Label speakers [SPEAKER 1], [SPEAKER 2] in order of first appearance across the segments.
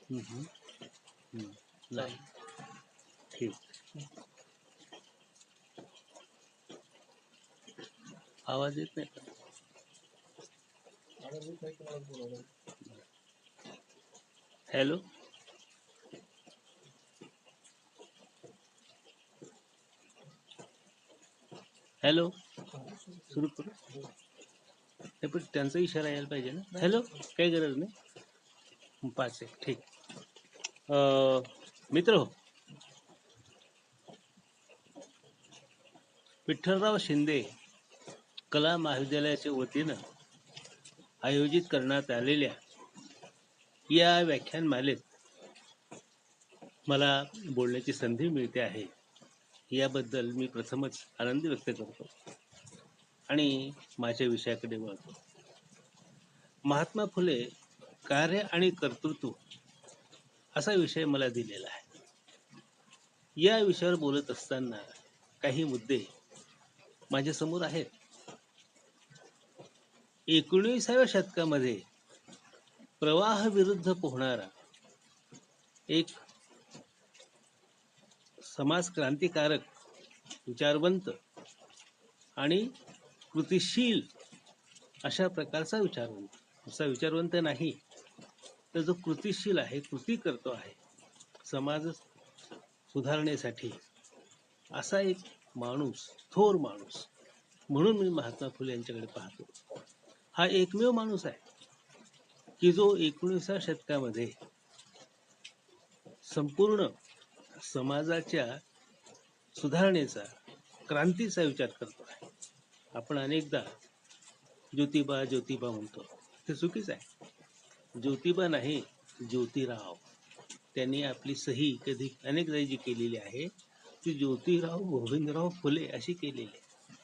[SPEAKER 1] हम्म, हम्म, नाही ठीक. आवाज येत नाही का? हॅलो, हॅलो, सुरू करू. नाही पण त्यांचा इशारा यायला पाहिजे ना. हॅलो, काही गरज नाही. 5 एक ठीक. मित्र हो, विठ्ठलराव शिंदे कला महाविद्यालयाच्या वतीनं आयोजित करण्यात आलेल्या या व्याख्यानमालेत मला बोलण्याची संधी मिळते आहे, याबद्दल मी प्रथमच आनंद व्यक्त करतो आणि माझ्या विषयाकडे वळतो. महात्मा फुले कार्य आणि कर्तृत्व असा विषय मला दिलेला आहे. या विषयावर बोलत असताना काही मुद्दे माझ्यासमोर आहेत. 19व्या शतकामध्ये प्रवाह विरुद्ध पोहणारा एक समाज क्रांतिकारक, विचारवंत आणि कृतिशील अशा प्रकारचा विचारवंत, असा विचारवंत नाही तर जो कृतिशील आहे, कृती करतो आहे समाज सुधारण्यासाठी, असा एक माणूस, थोर माणूस म्हणून मी महात्मा फुले यांच्याकडे पाहतो. हा एकमेव माणूस आहे की जो 19व्या शतकामध्ये संपूर्ण समाजाच्या सुधारणेचा, क्रांतीचा विचार करतो आहे. आपण अनेकदा ज्योतिबा ज्योतिबा म्हणतो, ते चुकीच आहे. ज्योतिबा नाही, ज्योतिराव. त्यांनी आपली सही कधी अनेकदा जी केलेली आहे ती ज्योतिराव गोविंदराव फुले अशी केलेली आहे.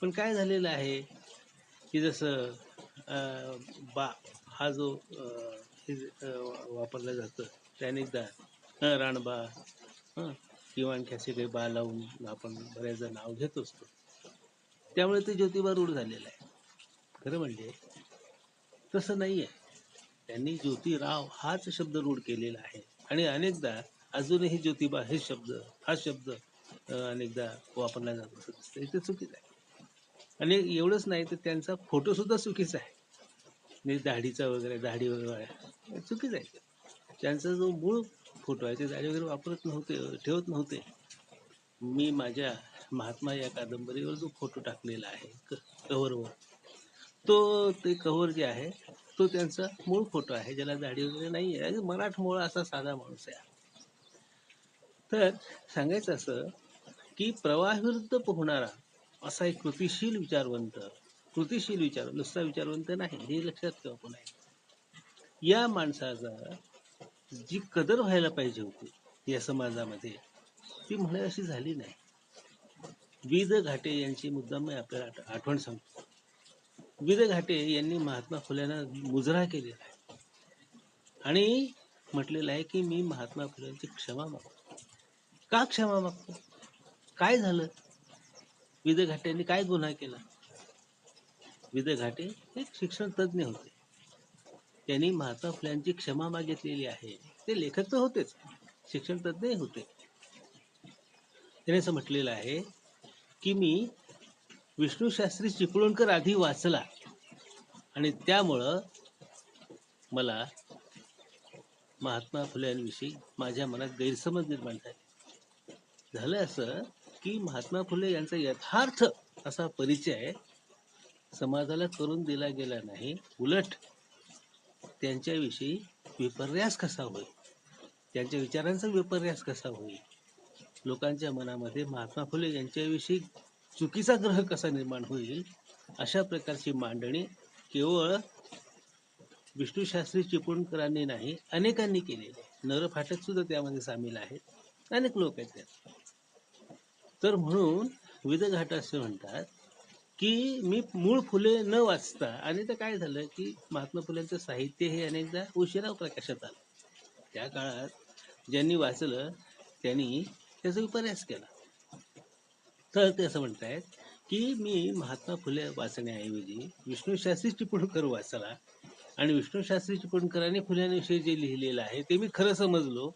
[SPEAKER 1] पण काय झालेलं आहे की जसं बा हा जो वापरला जातं ते अनेकदा राणबा किंवा आणखी असे काही बा लावून आपण बऱ्याचदा नाव घेत असतो. त्यामुळे ते ज्योतिबा रूढ झालेलं आहे. खरं म्हणजे तसं नाही आहे. त्यांनी ज्योतिराव हाच शब्द रूढ केलेला आहे आणि अनेकदा अजूनही ज्योतिबा हे शब्द, हा शब्द अनेकदा वापरला जात असत असते. ते चुकीचं आहे. आणि एवढंच नाही तर त्यांचा फोटो सुद्धा चुकीचा आहे. म्हणजे दाढीचा वगैरे, दाढी वगैरे चुकीचं आहे. त्यांचा जो मूळ फोटो आहे ते दाढी वगैरे वापरत नव्हते, ठेवत नव्हते. मी माझ्या महात्मा या कादंबरीवर जो फोटो टाकलेला आहे कव्हरवर, तो ते कव्हर जे आहे तो त्यांचा मूळ फोटो आहे, ज्याला दाढी वगैरे नाही आहे. मराठमोळा असा साधा माणूस आहे. तर सांगायचं असं की प्रवाहाविरुद्ध पोहणारा असा एक कृतिशील विचारवंत, कृतिशील विचार, नुसता विचारवंत नाही हे लक्षात ठेवा. पुन्हा या माणसाचा जी कदर व्हायला पाहिजे होती या समाजामध्ये, ती म्हणे अशी झाली नाही. वि द घाटे यांची मुद्दाम मी आपल्याला आठवण सांगतो. वि द घाटे यांनी महात्मा फुल्यांना मुजरा केलेला आहे आणि म्हटलेलं आहे की मी महात्मा फुल्यांची क्षमा मागतो. का क्षमा मागतो? काय झालं? वि द घाटे यांनी काय गुन्हा केला? वि द घाटे एक शिक्षण तज्ज्ञ होते. त्यांनी महात्मा फुल्यांची क्षमा मागितलेली आहे. ते लेखक तर होतेच, शिक्षण तज्ज्ञ होते. त्याने असं म्हटलेलं आहे की मी विष्णू शास्त्री चिपळूणकर आधी वाचला आणि त्यामुळं मला महात्मा फुल्यांविषयी माझ्या मनात गैरसमज निर्माण झाले. झालं असं की महात्मा फुले यांचा यथार्थ असा परिचय समाजाला करून दिला गेला नाही. उलट त्यांच्याविषयी विपर्यास कसा होईल, त्यांच्या विचारांचा विपर्यास कसा होईल, लोकांच्या मनामध्ये महात्मा फुले यांच्याविषयी चुकीचा ग्रह कसा निर्माण होईल, अशा प्रकारची मांडणी केवळ विष्णू शास्त्री चिपळूणकरांनी नाही, अनेकांनी केलेली आहे. नरफाटक सुद्धा त्यामध्ये सामील आहेत, अनेक लोक आहेत त्यात. तर म्हणून वि द घाटे असे म्हणतात की मी मूळ फुले न वाचता, आणि तर काय झालं की महात्मा फुल्यांचं साहित्य हे अनेकदा उशिरा प्रकाशात आलं. त्या काळात ज्यांनी वाचलं त्यांनी त्याचा विपर्यास केला. तर ते असं म्हणतायत की मी महात्मा फुले वाचण्याऐवजी विष्णू शास्त्री चिपळूणकर वाचला आणि विष्णू शास्त्री चिपळूणकरांनी फुल्यांविषयी जे लिहिलेलं आहे ते मी खरं समजलो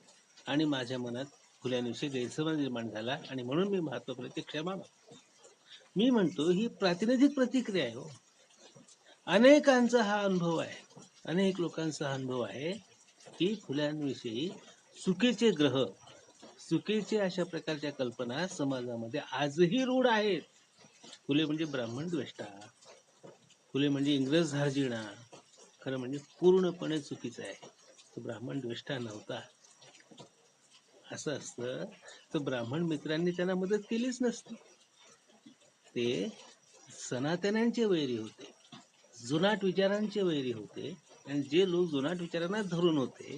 [SPEAKER 1] आणि माझ्या मनात फुल्यांविषयी गैरसमज निर्माण झाला आणि म्हणून मी महात्मा फुलेची क्षमा मागतो. मी म्हणतो ही प्रातिनिधिक प्रतिक्रिया आहे हो. अनेकांचा हा अनुभव आहे, अनेक लोकांचा हा अनुभव आहे की फुल्यांविषयी चुकीचे ग्रह, चुकीचे अशा प्रकारच्या कल्पना समाजामध्ये आजही रूढ आहेत. फुले म्हणजे ब्राह्मण द्वेष्टा, फुले म्हणजे इंग्रज धार्जिणा, खरं म्हणजे पूर्णपणे चुकीचं आहे. तो ब्राह्मण द्वेष्टा नव्हता. असं असतं तर ब्राह्मण मित्रांनी त्यांना मदत केलीच नसती. ते सनातन्यांचे वैरी होते, जुनाट विचारांचे वैरी होते आणि जे लोक जुनाट विचारांना धरून होते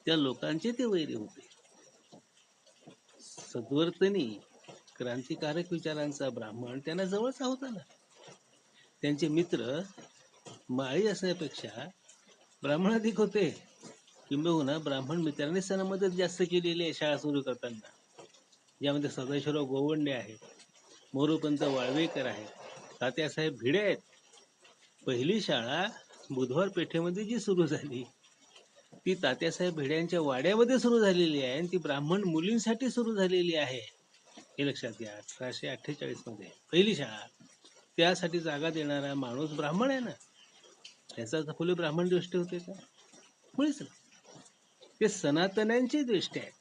[SPEAKER 1] त्या लोकांचे ते वैरी होते. सद्वर्तनी क्रांतिकारक विचारांचा ब्राह्मण त्यांना जवळचा होता ना. त्यांचे मित्र माळी असण्यापेक्षा ब्राह्मण अधिक होते. किंबहुना ब्राह्मण मित्रांनी त्यांना मदत जास्त केलेली आहे शाळा सुरू करताना. यामध्ये सदाशिवराव गोवंडे आहेत, मोरोपंत वाळवेकर आहेत, तात्यासाहेब भिडे आहेत. पहिली शाळा बुधवार पेठेमध्ये जी सुरू झाली ती तात्यासाहेब भिड्यांच्या वाड्यामध्ये सुरू झालेली आहे आणि ती ब्राह्मण मुलींसाठी सुरू झालेली आहे. हे लक्षात घ्या. 1848 मध्ये पहिली शाळा. त्यासाठी जागा देणारा माणूस ब्राह्मण आहे ना. त्याचा फुले ब्राह्मण दृष्टी होते का? मुळीच नाही. ते सनातन्यांची दृष्टी आहे.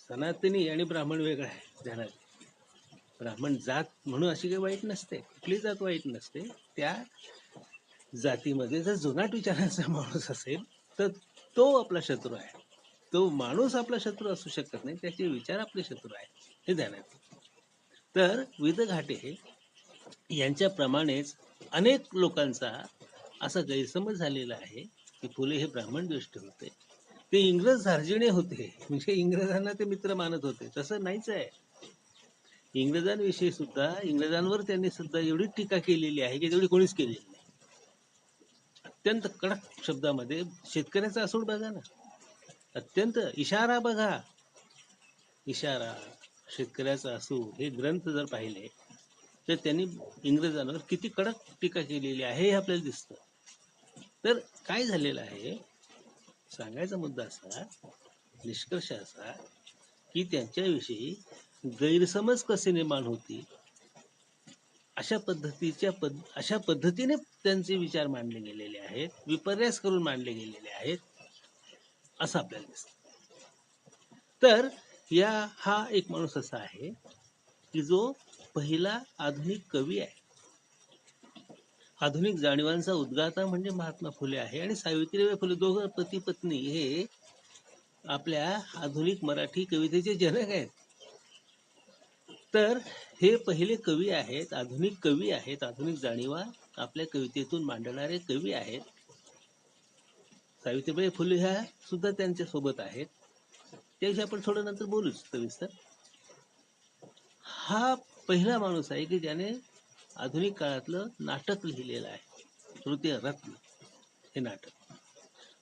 [SPEAKER 1] सनातनी आणि ब्राह्मण वेगळा आहे. ध्यानात. ब्राह्मण जात म्हणून अशी काही वाईट नसते, कुठली जात वाईट नसते. त्या जातीमध्ये जर जुनाट विचारांचा माणूस असेल तर तो आपला शत्रू आहे. तो माणूस आपला शत्रू असू शकत नाही, त्याचे विचार आपले शत्रू आहेत, हे ध्यानात. तर विद घाटे यांच्याप्रमाणेच अनेक लोकांचा असा गैरसमज झालेला आहे की फुले हे ब्राह्मण दृष्टी होते, ते इंग्रज धार्जिणे होते, म्हणजे इंग्रजांना ते मित्र मानत होते. तसं नाहीच आहे. इंग्रजांविषयी सुद्धा, इंग्रजांवर त्यांनी सुद्धा एवढी टीका केलेली आहे की तेवढी कोणीच केलेली नाही. अत्यंत कडक शब्दामध्ये शेतकऱ्याचा असूड बघा ना, अत्यंत इशारा बघा, इशारा, शेतकऱ्याचा असूड, हे ग्रंथ जर पाहिले तर त्यांनी इंग्रजांवर किती कडक टीका केलेली आहे हे आपल्याला दिसतं. तर काय झालेलं आहे, सांगायचा मुद्दा असा, निष्कर्ष असा की त्यांच्याविषयी गैरसमज कसे निर्माण होतील अशा पद्धतीने त्यांचे विचार मांडले गेलेले आहेत, विपर्यास करून मांडले गेलेले आहेत, असं आपल्याला दिसतं. तर हा एक माणूस असा आहे की जो पहिला आधुनिक कवी आहे. आधुनिक जाणीवांचा उद्गाता म्हणजे महात्मा फुले आहे आणि सावित्रीबाई फुले, दोघं पती पत्नी हे आपल्या आधुनिक मराठी कवितेचे जनक आहेत. तर हे पहिले कवी आहेत, आधुनिक कवी आहेत, आधुनिक जाणीवा आपल्या कवितेतून मांडणारे कवी आहेत. सावित्रीबाई फुले ह्या सुद्धा त्यांच्या सोबत आहेत, त्याविषयी आपण थोडं नंतर बोलूच सविस्तर. हा पहिला माणूस आहे की ज्याने आधुनिक काळातलं नाटक लिहिलेलं आहे, तृतीय रत्न हे नाटक.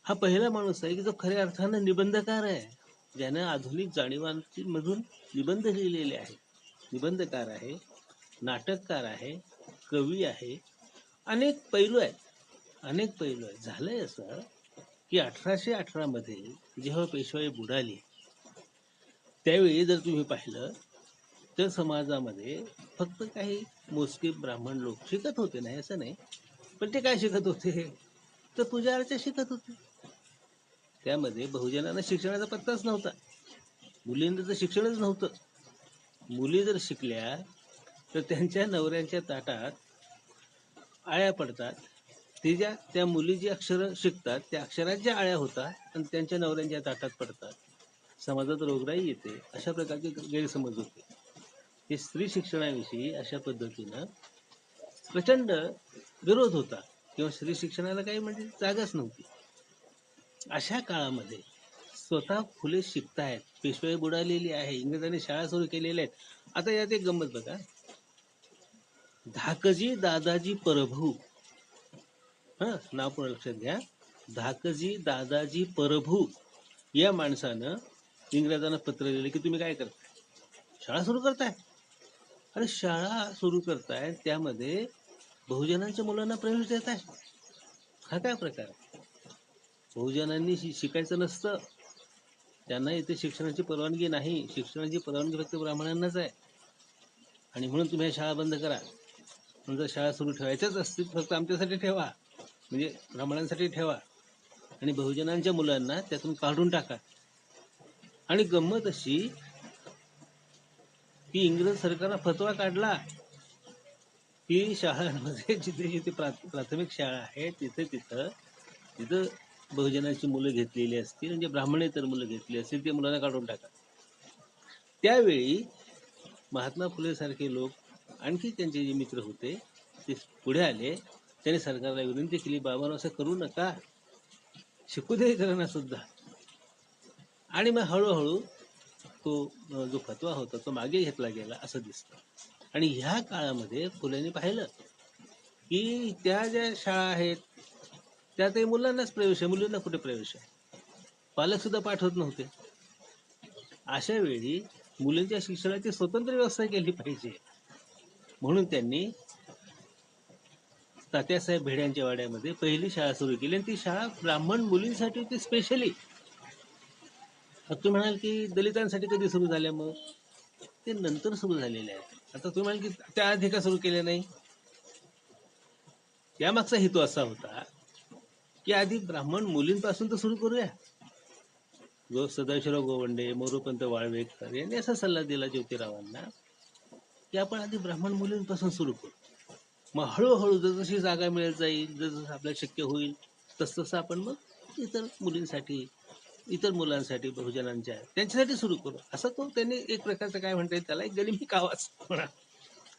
[SPEAKER 1] हा पहिला माणूस आहे की जो खऱ्या अर्थानं निबंधकार आहे, ज्याने आधुनिक जाणीवांची मधून निबंध लिहिलेले आहेत. निबंधकार आहे, नाटककार आहे, कवी आहे, अनेक पैलू आहेत, अनेक पैलू आहेत. झालंय असं की 1818 मध्ये जेव्हा पेशवाई बुडाली त्यावेळी जर तुम्ही पाहिलं तर समाजामध्ये फक्त काही मोजके ब्राह्मण लोक शिकत होते, नाही असं नाही, पण ते काय शिकत होते तर पूजा अर्चा शिकत होते. त्यामध्ये बहुजनांना शिक्षणाचा पत्ताच नव्हता, मुलींचं तर शिक्षणच नव्हतं. मुली जर शिकल्या तर त्यांच्या नवऱ्यांच्या ताटात आळ्या पडतात. त्या मुली जी अक्षर शिकतात त्या अक्षरांच्या आळ्या होतात आणि त्यांच्या नवऱ्यांच्या ताटात पडतात. समाजात रोगराई येते, अशा प्रकारचे गैरसमज होते. हे स्त्री शिक्षणाविषयी अशा पद्धतीनं प्रचंड विरोध होता किंवा स्त्री शिक्षणाला काही म्हणजे जागाच नव्हती. अशा काळामध्ये स्वतः फुले शिकतायत, पेशवाई बुडालेली आहे, इंग्रजांनी शाळा सुरू केलेल्या आहेत. आता यात एक गंमत बघा, धाकजी दादाजी परभू, नाव पण लक्षात घ्या, धाकजी दादाजी परभू या माणसानं इंग्रजांना पत्र लिहिले की तुम्ही काय करताय, शाळा सुरू करताय. अरे शाळा सुरू करताय, त्यामध्ये बहुजनांच्या मुलांना प्रवेश देताय. हा काय प्रकार आहे? बहुजनांनी शिकायचं नसतं, त्यांना इथे शिक्षणाची परवानगी नाही. शिक्षणाची परवानगी फक्त ब्राह्मणांनाच आहे. आणि म्हणून तुम्ही शाळा बंद करा. जर शाळा सुरू ठेवायच्याच असतील फक्त आमच्यासाठी ठेवा, म्हणजे ब्राह्मणांसाठी ठेवा, आणि बहुजनांच्या मुलांना त्यातून काढून टाका. आणि गंमत अशी की इंग्रज सरकारनं फतवा काढला की शाळांमध्ये जिथे जिथे प्राथमिक शाळा आहे तिथे तिथं तिथं बहुजनांची मुलं घेतलेली असतील, म्हणजे ब्राह्मणेतर मुलं घेतली असतील, ते मुलांना काढून टाका. त्यावेळी महात्मा फुले सारखे लोक, आणखी त्यांचे जे मित्र होते, ते पुढे आले. त्यांनी सरकारला विनंती केली, बाबांनो असं करू नका, शिकू दे इतरांना सुद्धा. आणि मग हळूहळू तो जो फतवा होता तो मागे घेतला गेला असं दिसतं. आणि ह्या काळामध्ये फुलेंनी पाहिलं की त्या ज्या शाळा आहेत त्यातही मुलांनाच प्रवेश आहे, मुलींना कुठे प्रवेश आहे, पालक सुद्धा पाठवत नव्हते. अशा वेळी मुलींच्या शिक्षणाची स्वतंत्र व्यवस्था केली पाहिजे, म्हणून त्यांनी तात्यासाहेब भेड्यांच्या वाड्यामध्ये पहिली शाळा सुरू केली. आणि ती शाळा ब्राह्मण मुलींसाठी होती स्पेशली. तुम्ही म्हणाल की दलितांसाठी कधी सुरू झाल्या? मग ते नंतर सुरू झालेले आहेत. आता तुम्ही म्हणाल की त्या आधी का सुरू केले नाही? यामागचा हेतू असा होता की आधी ब्राह्मण मुलींपासून तर सुरू करूया. जो सदाशिवराव गोवंडे, मोरोपंत वाळवेकर यांनी असा सल्ला दिला ज्योतिरावांना की आपण आधी ब्राह्मण मुलींपासून सुरू करू. मग हळूहळू जसजशी जागा मिळत जाईल, जसं आपल्याला शक्य होईल, तसं आपण मग इतर मुलींसाठी, इतर मुलांसाठी, बहुजनांच्या त्यांच्यासाठी सुरू करू. असं तो त्यांनी एक प्रकारचं काय म्हणता येईल त्याला, एक गलिमी कावाच म्हणा,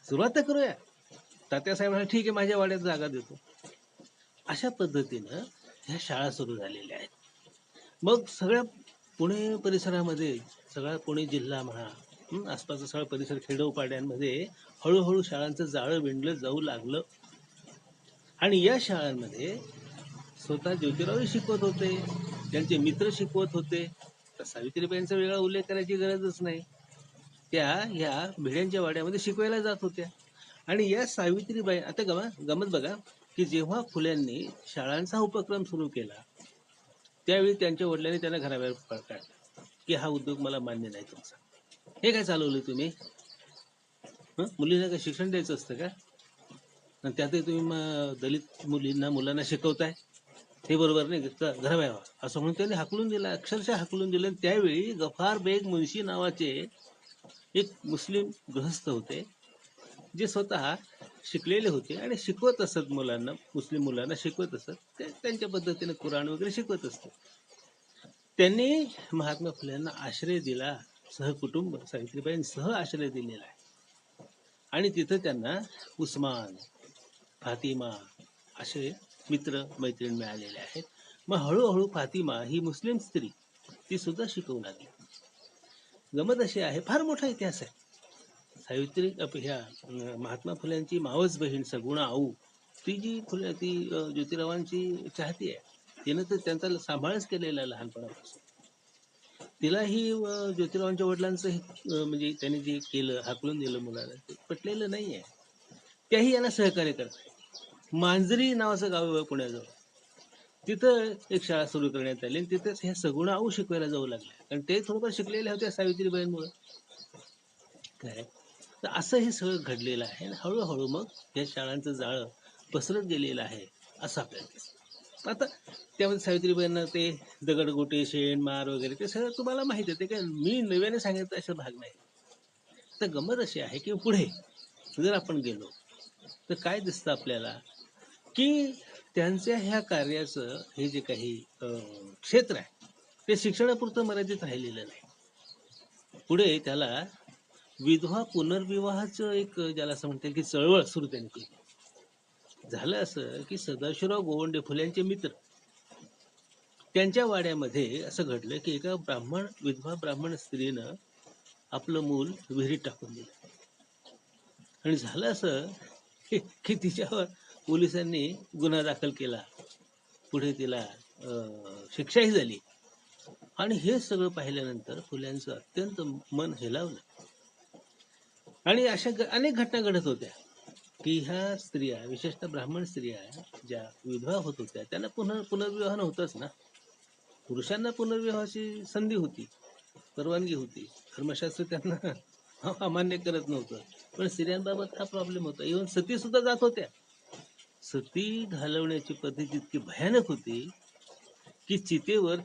[SPEAKER 1] सुरुवात तर करूया. तात्यासाहेब म्हणाले ठीक आहे, माझ्या वाड्यात जागा देतो. अशा पद्धतीनं ह्या शाळा सुरू झालेल्या आहेत. मग सगळ्या पुणे परिसरामध्ये, सगळा पुणे जिल्हा म्हणा, आसपासचा सगळा परिसर, खेडोपाड्यांमध्ये हळूहळू शाळांचं जाळं विणलं जाऊ लागलं. आणि या शाळांमध्ये स्वतः ज्योतिरावही शिकवत होते, त्यांचे मित्र शिकवत होते. तर सावित्रीबाईंचा वेगळा उल्लेख करायची गरजच नाही. त्या ह्या भिड्यांच्या वाड्यामध्ये शिकवायला जात होत्या. आणि या सावित्रीबाई, आता गमत बघा की जेव्हा फुल्यांनी शाळांचा उपक्रम सुरू केला त्यावेळी त्यांच्या वडिलांनी त्यांना घराबाहेर काढलं की हा उद्योग मला मान्य नाही तुमचा. हे काय चालवलं तुम्ही? मुलींना काय शिक्षण द्यायचं असतं का? आणि त्यातही तुम्ही दलित मुलांना शिकवताय, हे बरोबर नाही, घराबाहेर व्हा असं म्हणून त्यांनी हाकलून दिलं, अक्षरशः हाकलून दिलं. त्यावेळी गफार बेग मुन्शी नावाचे एक मुस्लिम गृहस्थ होते, जे स्वतः शिकलेले होते आणि शिकवत असत मुलांना, मुस्लिम मुलांना शिकवत असत. ते त्यांच्या पद्धतीने कुराण वगैरे शिकवत असत. त्यांनी महात्मा फुल्यांना आश्रय दिला, सहकुटुंब सावित्रीबाईंसह आश्रय दिलेला आहे. आणि तिथं त्यांना उस्मान, फातिमा असे मित्र मैत्रीण मिळालेले आहेत. मग हळूहळू फातिमा ही मुस्लिम स्त्री, ती सुद्धा शिकवू लागली. गमत अशी आहे, फार मोठा इतिहास आहे. सावित्री ह्या महात्मा फुल्यांची मावस बहीण सगुणा आऊ, ती जी ती ज्योतिरावांची चाहती आहे. तिनं तर त्यांचा सांभाळच केलेला आहे लहानपणापासून. तिलाही ज्योतिरावांच्या वडिलांचं म्हणजे त्यांनी जे केलं, हाकलून दिलं मुलाला, ते पटलेलं नाही आहे. त्याही यांना सहकार्य करतात. मांजरी नावाचं गाव आहे पुण्याजवळ, तिथं एक शाळा सुरू करण्यात आली. आणि तिथेच ह्या सगुणा आऊ शिकवायला जाऊ लागल्या, कारण ते थोडंफार शिकलेले होते सावित्रीबाईंमुळे. काय तर असं हे सगळं घडलेलं आहे. आणि हळूहळू मग या शाळांचं जाळं पसरत गेलेलं आहे असं आपल्याला दिसतं. आता त्यामध्ये सावित्रीबाईंना ते दगडगोटे, शेण, मार वगैरे ते सगळं तुम्हाला माहिती आहे, ते काय मी नव्याने सांगितलं असा भाग नाही. तर गमत अशी आहे की पुढे जर आपण गेलो तर काय दिसतं आपल्याला की त्यांच्या ह्या कार्याचं हे जे काही क्षेत्र आहे ते शिक्षणापुरतं मर्यादित राहिलेलं नाही. पुढे त्याला विधवा पुनर्विवाहाचं एक, ज्याला असं म्हणता येईल की चळवळ सुरू त्यांनी केली. झालं असं की सदाशिवराव गोवंडे फुल्यांचे मित्र, त्यांच्या वाड्यामध्ये असं घडलं की एका विधवा ब्राह्मण स्त्रीनं आपलं मूल विहिरीत टाकून दिलं. आणि झालं असं की तिच्यावर पोलिसांनी गुन्हा दाखल केला, पुढे तिला शिक्षाही झाली. आणि हे सगळं पाहिल्यानंतर फुल्यांचं अत्यंत मन हेलावलं. आणि अशा अनेक घटना घडत होत्या. की ह्या स्त्रिया, विशेषतः ब्राह्मण स्त्रिया ज्या विधवा होत होत्या, त्यांना पुनर्विवाह नव्हताच ना. पुरुषांना पुनर्विवाहाची संधी होती, परवानगी होती. धर्मशास्त्र त्यांना अमान्य करत नव्हतं. पण स्त्रियांबाबत हा प्रॉब्लेम होता. इव्हन सती सुद्धा जात होत्या. सती घालवण्याची पद्धत इतकी भयानक होती की चितेवर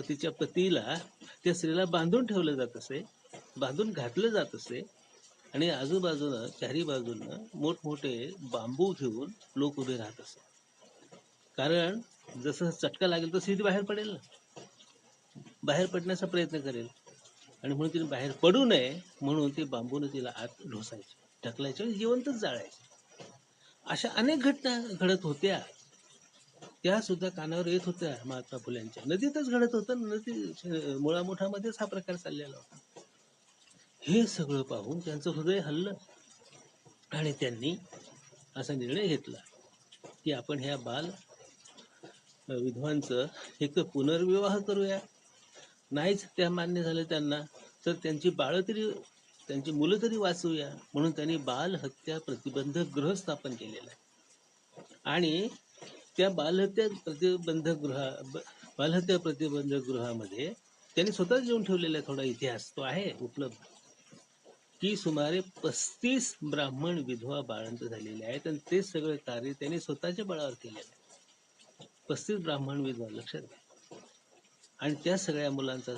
[SPEAKER 1] तिच्या पतीला, त्या स्त्रीला बांधून ठेवलं जात असे, बांधून घातलं जात असे, आणि आजूबाजूनं चारी बाजूनं मोठमोठे बांबू घेऊन लोक उभे राहत असे. कारण जसं चटका लागेल तशी ती बाहेर पडेल ना, बाहेर पडण्याचा प्रयत्न करेल, आणि म्हणून तिने बाहेर पडू नये म्हणून ते बांबून तिला आत ढोसायचे, ढकलायचे आणि जिवंतच जाळायचे. अशा अनेक घटना घडत होत्या. त्या सुद्धा कानावर येत होत्या महात्मा फुल्यांच्या. नदीतच घडत होतं, नदी मुळामुठामध्येच हा प्रकार चाललेला होता. हे सगळं पाहून त्यांचं हृदय हललं आणि त्यांनी असा निर्णय घेतला की आपण ह्या बाल विधवांचं एक तर पुनर्विवाह करूया, नाहीच त्या मान्य झालं त्यांना तर त्यांची बाळं तरी, त्यांची मुलं तरी वाचवूया, म्हणून त्यांनी बाल हत्या प्रतिबंधक गृह स्थापन केलेलं आहे. आणि त्या बालहत्या प्रतिबंधक गृहामध्ये त्यांनी स्वतःच लिहून ठेवलेला थोडा इतिहास तो आहे उपलब्ध, की सुमारे 35 ब्राह्मण विधवा बाळंत झालेले आहेत, आणि ते सगळे कार्य त्यांनी स्वतःच्या बळावर केलेलं आहे. 35 ब्राह्मण विधवा, लक्षात घ्या. आणि त्या सगळ्या मुलांचा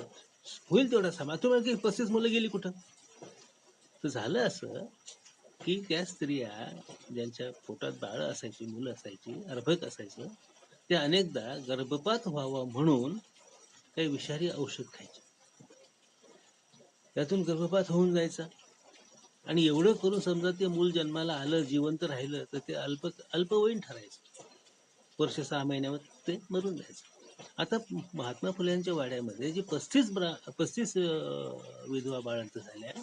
[SPEAKER 1] होईल तेवढा समाज. तुम्हाला की 35 मुलं गेली कुठं? तर झालं असं की त्या स्त्रिया ज्यांच्या पोटात बाळ असायची, मुलं असायची, अर्भक असायचं, ते अनेकदा गर्भपात व्हावा म्हणून काही विषारी औषध खायचे. त्यातून गर्भपात होऊन जायचा, आणि एवढं करून समजा ते मूल जन्माला आलं, जिवंत राहिलं, तर ते अल्पवयीन ठरायचं. वर्ष 6 महिन्यामध्ये ते मरून जायचं. आता महात्मा फुल्यांच्या वाड्यामध्ये जी 35 विधवा बाळंत झाल्या,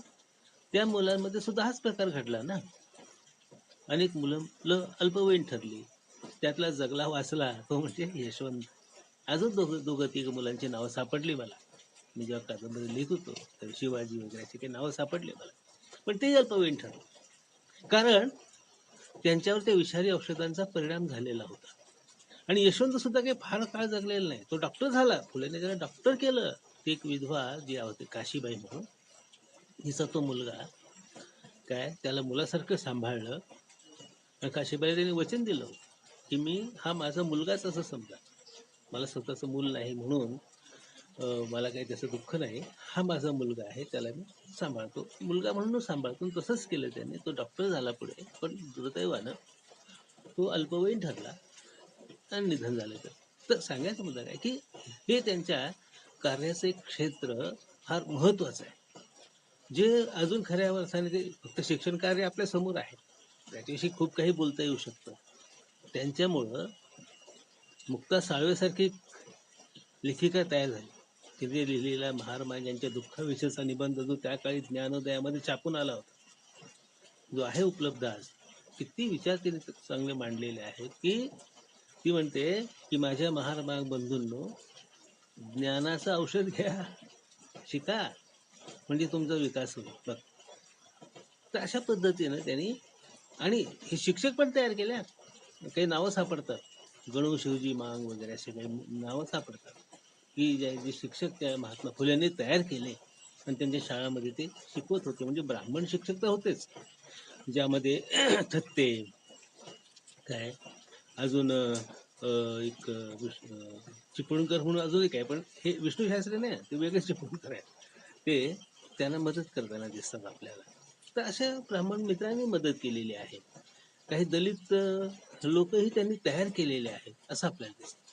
[SPEAKER 1] त्या मुलांमध्ये सुद्धा हाच प्रकार घडला ना. अनेक मुलं अल्पवयीन ठरली. त्यातला जगला वाचला तो म्हणजे यशवंत. अजून दोघं तिघ मुलांची नावं सापडली मला. मी जेव्हा कादंबरी लिहित होतो तर शिवाजी वगैरे अशी काही नावं सापडली मला, पण ते अल्पवयीन ठरले. कारण त्यांच्यावर त्या विषारी औषधांचा परिणाम झालेला होता. आणि यशवंत सुद्धा काही फार काळ जगलेला नाही. तो डॉक्टर झाला, फुलेने त्याला डॉक्टर केलं. ती एक विधवा जी होती काशीबाई म्हणून, हिचा तो मुलगा काय त्याला मुलासारखं सांभाळलं. आणि काशीबाई त्यांनी वचन दिलं की मी हा माझा मुलगाच असं समजा, मला स्वतःचं मूल नाही म्हणून मला काही त्याचं दुःख नाही, हा माझा मुलगा आहे, त्याला मी सांभाळतो, मुलगा म्हणूनच सांभाळतो. तसंच केलं त्याने. तो डॉक्टर झाला पुढे, पण दुर्दैवानं तो अल्पवयीन ठरला आणि निधन झालं. तर सांगायचा मुद्दा काय की हे त्यांच्या कार्याचं एक क्षेत्र फार महत्वाचं आहे, जे अजून खऱ्या अर्थाने ते फक्त शिक्षण कार्य आपल्या समोर आहे, त्याच्याविषयी खूप काही बोलता येऊ शकतं. त्यांच्यामुळं मुक्ता साळवेसारखी लेखिका तयार झाली. तिने लिहिलेला महारमाई यांच्या दुःखाविषयीचा निबंध जो त्या काळी ज्ञानोदयामध्ये छापून आला होता, जो आहे उपलब्ध आज, किती विचार तिने चांगले मांडलेले आहेत. की ती म्हणते की माझ्या महारमाग बंधूंनो, ज्ञानाचं औषध घ्या, शिका, म्हणजे तुमचा विकास होईल. बघ, तर अशा पद्धतीनं त्यांनी, आणि हे शिक्षक पण तयार केल्या. काही नावं सापडतात, गणू शिवजी मांग वगैरे असे काही नावं सापडतात की जे शिक्षक त्या महात्मा फुल्यांनी तयार केले आणि त्यांच्या शाळामध्ये ते शिकवत होते. म्हणजे ब्राह्मण शिक्षक तर होतेच, ज्यामध्ये थत्ते काय, अजून एक चिपळूणकर म्हणून अजून एक आहे, पण हे विष्णू शास्त्री नाही, ते वेगळेच चिपळूणकर आहेत. ते त्यांना मदत करताना दिसतात आपल्याला. तर अशा ब्राह्मण मित्रांनी मदत केलेली आहे. काही दलित लोकही त्यांनी तयार केलेले आहेत असं आपल्याला दिसतं.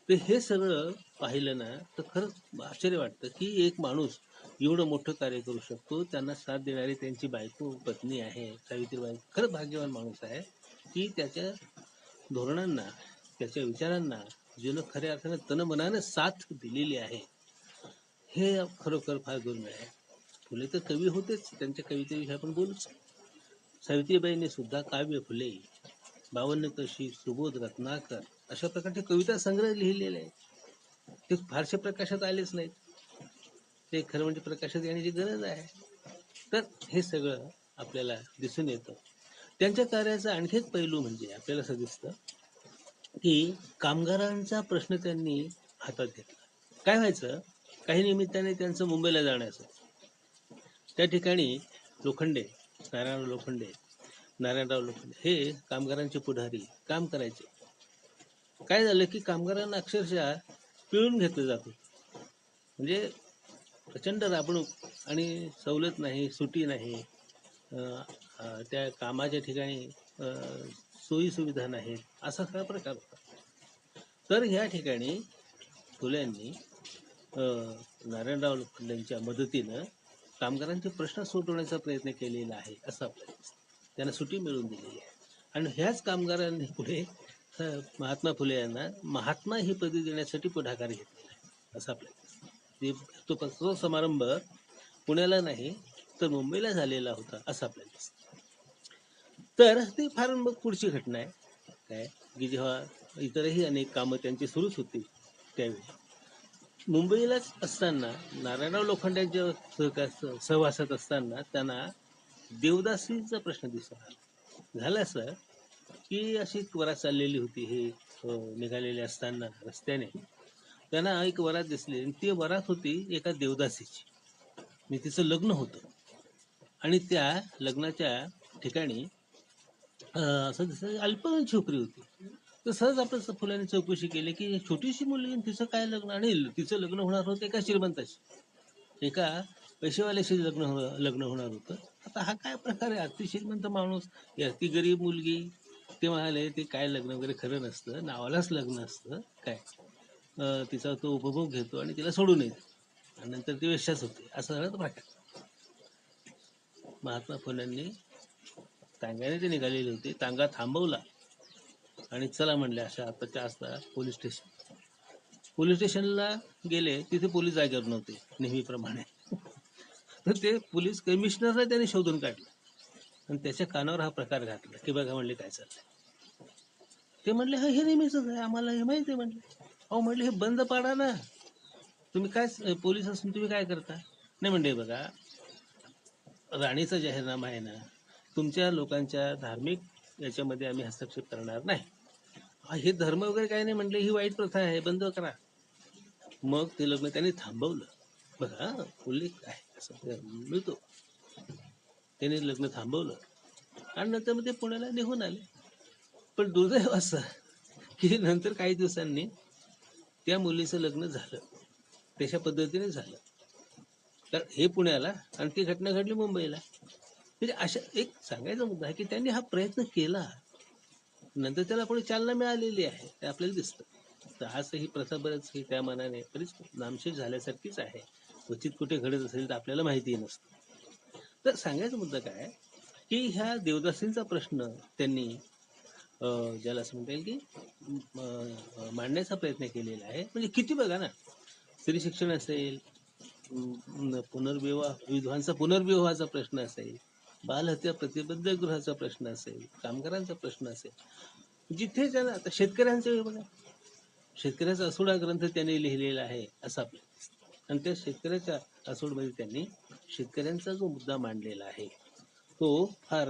[SPEAKER 1] तर हे सगळं पाहिलं ना तर खरंच आश्चर्य वाटतं की एक माणूस एवढं मोठं कार्य करू शकतो. त्यांना साथ देणारी त्यांची बायको, पत्नी आहे सावित्रीबाई. खरंच भाग्यवान माणूस आहे की त्याच्या धोरणांना, त्याच्या विचारांना जिनं खऱ्या अर्थानं तनमनानं साथ दिलेली आहे. हे खरोखर फार दुर्मिळ आहे. फुले तर कवी होतेच, त्यांच्या कवितेविषयी आपण बोलूच. सावित्रीबाईंनी सुद्धा काव्य फुले, 52 कशी, सुबोध रत्नाकर अशा प्रकारचे कविता संग्रह लिहिलेले आहेत. ते फारसे प्रकाशात आलेच नाहीत. ते खरं म्हणजे प्रकाशात येण्याची गरज आहे. तर हे सगळं आपल्याला दिसून येतं त्यांच्या कार्याचा आणखी एक पैलू म्हणजे आपल्याला असं दिसतं की कामगारांचा प्रश्न त्यांनी हातात घेतला. काय व्हायचं, काही निमित्ताने त्यांचं मुंबईला जाण्याचं, त्या ठिकाणी लोखंडे, नारायणराव लोखंडे हे कामगारांचे पुढारी काम करायचे. काय झालं की कामगारांना अक्षरशः पिळून घेतलं जात होतं. म्हणजे प्रचंड राबणूक आणि सवलत नाही, सुटी नाही, त्या कामाच्या ठिकाणी सोयी सुविधा नाहीत, असा सगळा प्रकार होता. तर ह्या ठिकाणी फुल्यांनी नारायणराव लोखंडेंच्या मदतीनं कामगारांचे प्रश्न सोडवण्याचा प्रयत्न केलेला आहे असं आपल्याला दिसतं. त्यांना सुटी मिळवून दिलेली आहे. आणि ह्याच कामगारांनी पुढे महात्मा फुले यांना महात्मा ही पदवी देण्यासाठी पुढाकार घेतलेला आहे असं आपल्याला दिसतं. तो समारंभ पुण्याला नाही तर मुंबईला झालेला होता असं आपल्याला दिसतं. तर ती फार मग पुढची घटना आहे काय की जेव्हा इतरही अनेक कामं त्यांची सुरूच होती त्यावेळी मुंबईलाच असताना नारायणराव लोखंडेंच्या सहवासात असताना त्यांना देवदासीचा प्रश्न दिसला. झालं असं की अशी एक वरात चाललेली होती, हे निघालेले असताना रस्त्याने त्यांना एक वरात दिसली आणि ती वरात होती एका देवदासीची. मी तिचं लग्न होतं आणि त्या लग्नाच्या ठिकाणी असं दिसतं अल्प छोकरी होती. तर सहज आपण फुलांनी चौकशी केली की छोटीशी मुलगी तिचं काय लग्न, आणि तिचं लग्न होणार होतं एका श्रीमंताशी, एका पैसेवाल्याशी लग्न होणार होतं. आता हा काय प्रकार आहे, अति श्रीमंत माणूस, अति गरीब मुलगी. ते म्हणाले ते काय लग्न वगैरे खरं नसतं, नावालाच लग्न असतं काय, तिचा तो उपभोग घेतो आणि तिला सोडून येतो आणि नंतर ती वेश्याच होते, असं सगळं प्रकार. महात्मा फुल्यांनी तांग्याने ते निघालेले होते, तांगा थांबवला आणि चला म्हणले अशा आताच्या असता पोलीस स्टेशनला गेले. तिथे पोलीस जागेवर नव्हते नेहमीप्रमाणे. तर ते पोलीस कमिशनरला त्याने शोधून काढलं आणि त्याच्या कानावर हा प्रकार घातला की बघा म्हणले काय चाललंय. ते म्हणले हे नेहमीच आहे, आम्हाला हे माहिती आहे म्हणले. अहो म्हणले हे बंद पाडा ना, तुम्ही काय पोलीस असून तुम्ही काय करता. नाही म्हणले बघा राणीचा जाहीरनामा आहे ना, तुमच्या लोकांच्या धार्मिक याच्यामध्ये आम्ही हस्तक्षेप करणार नाही. हे धर्म वगैरे काही नाही म्हणले, ही वाईट प्रथा आहे, बंद करा. मग ते लग्न त्यांनी थांबवलं. बघा उल्लेख आहे असं मिळतो. त्याने लग्न थांबवलं आणि नंतर मग ते पुण्याला निघून आले. पण दुर्दैव असं की नंतर काही दिवसांनी त्या मुलीचं लग्न झालं, त्याच्या पद्धतीने झालं. तर हे पुण्याला आणि ती घटना घडली मुंबईला. म्हणजे अशा एक सांगायचा मुद्दा आहे की त्यांनी हा प्रयत्न केला, नंतर त्याला पुढे चालना मिळालेली आहे, ते आपल्याला दिसतं. तर आज ही प्रथा बरंच ही त्या मनाने बरीच नामशेष झाल्यासारखीच आहे. क्वचित कुठे घडत असेल तर आपल्याला माहितीही नसतं. तर सांगायचा मुद्दा काय की ह्या देवदासींचा प्रश्न त्यांनी ज्याला असं म्हणता येईल की मांडण्याचा प्रयत्न केलेला आहे. म्हणजे किती बघा ना, स्त्री शिक्षण असेल, विधवांचा पुनर्विवाहाचा प्रश्न असेल, बालहत्या प्रतिबंधक गृहाचा प्रश्न असेल, कामगारांचा प्रश्न असेल, जिथे ज्याला आता शेतकऱ्यांचं बघा, शेतकऱ्याचा असोड हा ग्रंथ त्यांनी लिहिलेला आहे असं आपल्याला दिसतं. आणि त्या शेतकऱ्याच्या असोडमध्ये त्यांनी शेतकऱ्यांचा जो मुद्दा मांडलेला आहे तो फार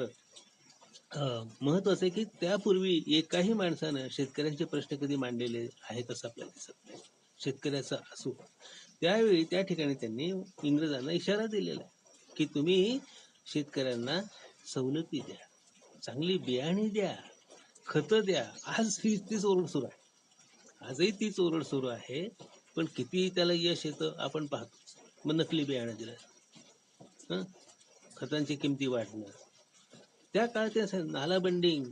[SPEAKER 1] महत्वाचं आहे की त्यापूर्वी एकाही माणसानं शेतकऱ्यांचे प्रश्न कधी मांडलेले आहेत असं आपल्याला दिसत नाही. शेतकऱ्याचा असो त्यावेळी त्या ठिकाणी त्यांनी इंग्रजांना इशारा दिलेला आहे की तुम्ही शेतकऱ्यांना सवलती द्या, चांगली बियाणे द्या, खतं द्या. आज तीच ओरड सुरू आहे, आजही तीच ओरड सुरू आहे. पण किती त्याला यश येतं आपण पाहतो. मग नकली बियाणं दिलं, खतांची किमती वाढणं, त्या काळात ते नाला बंडिंग,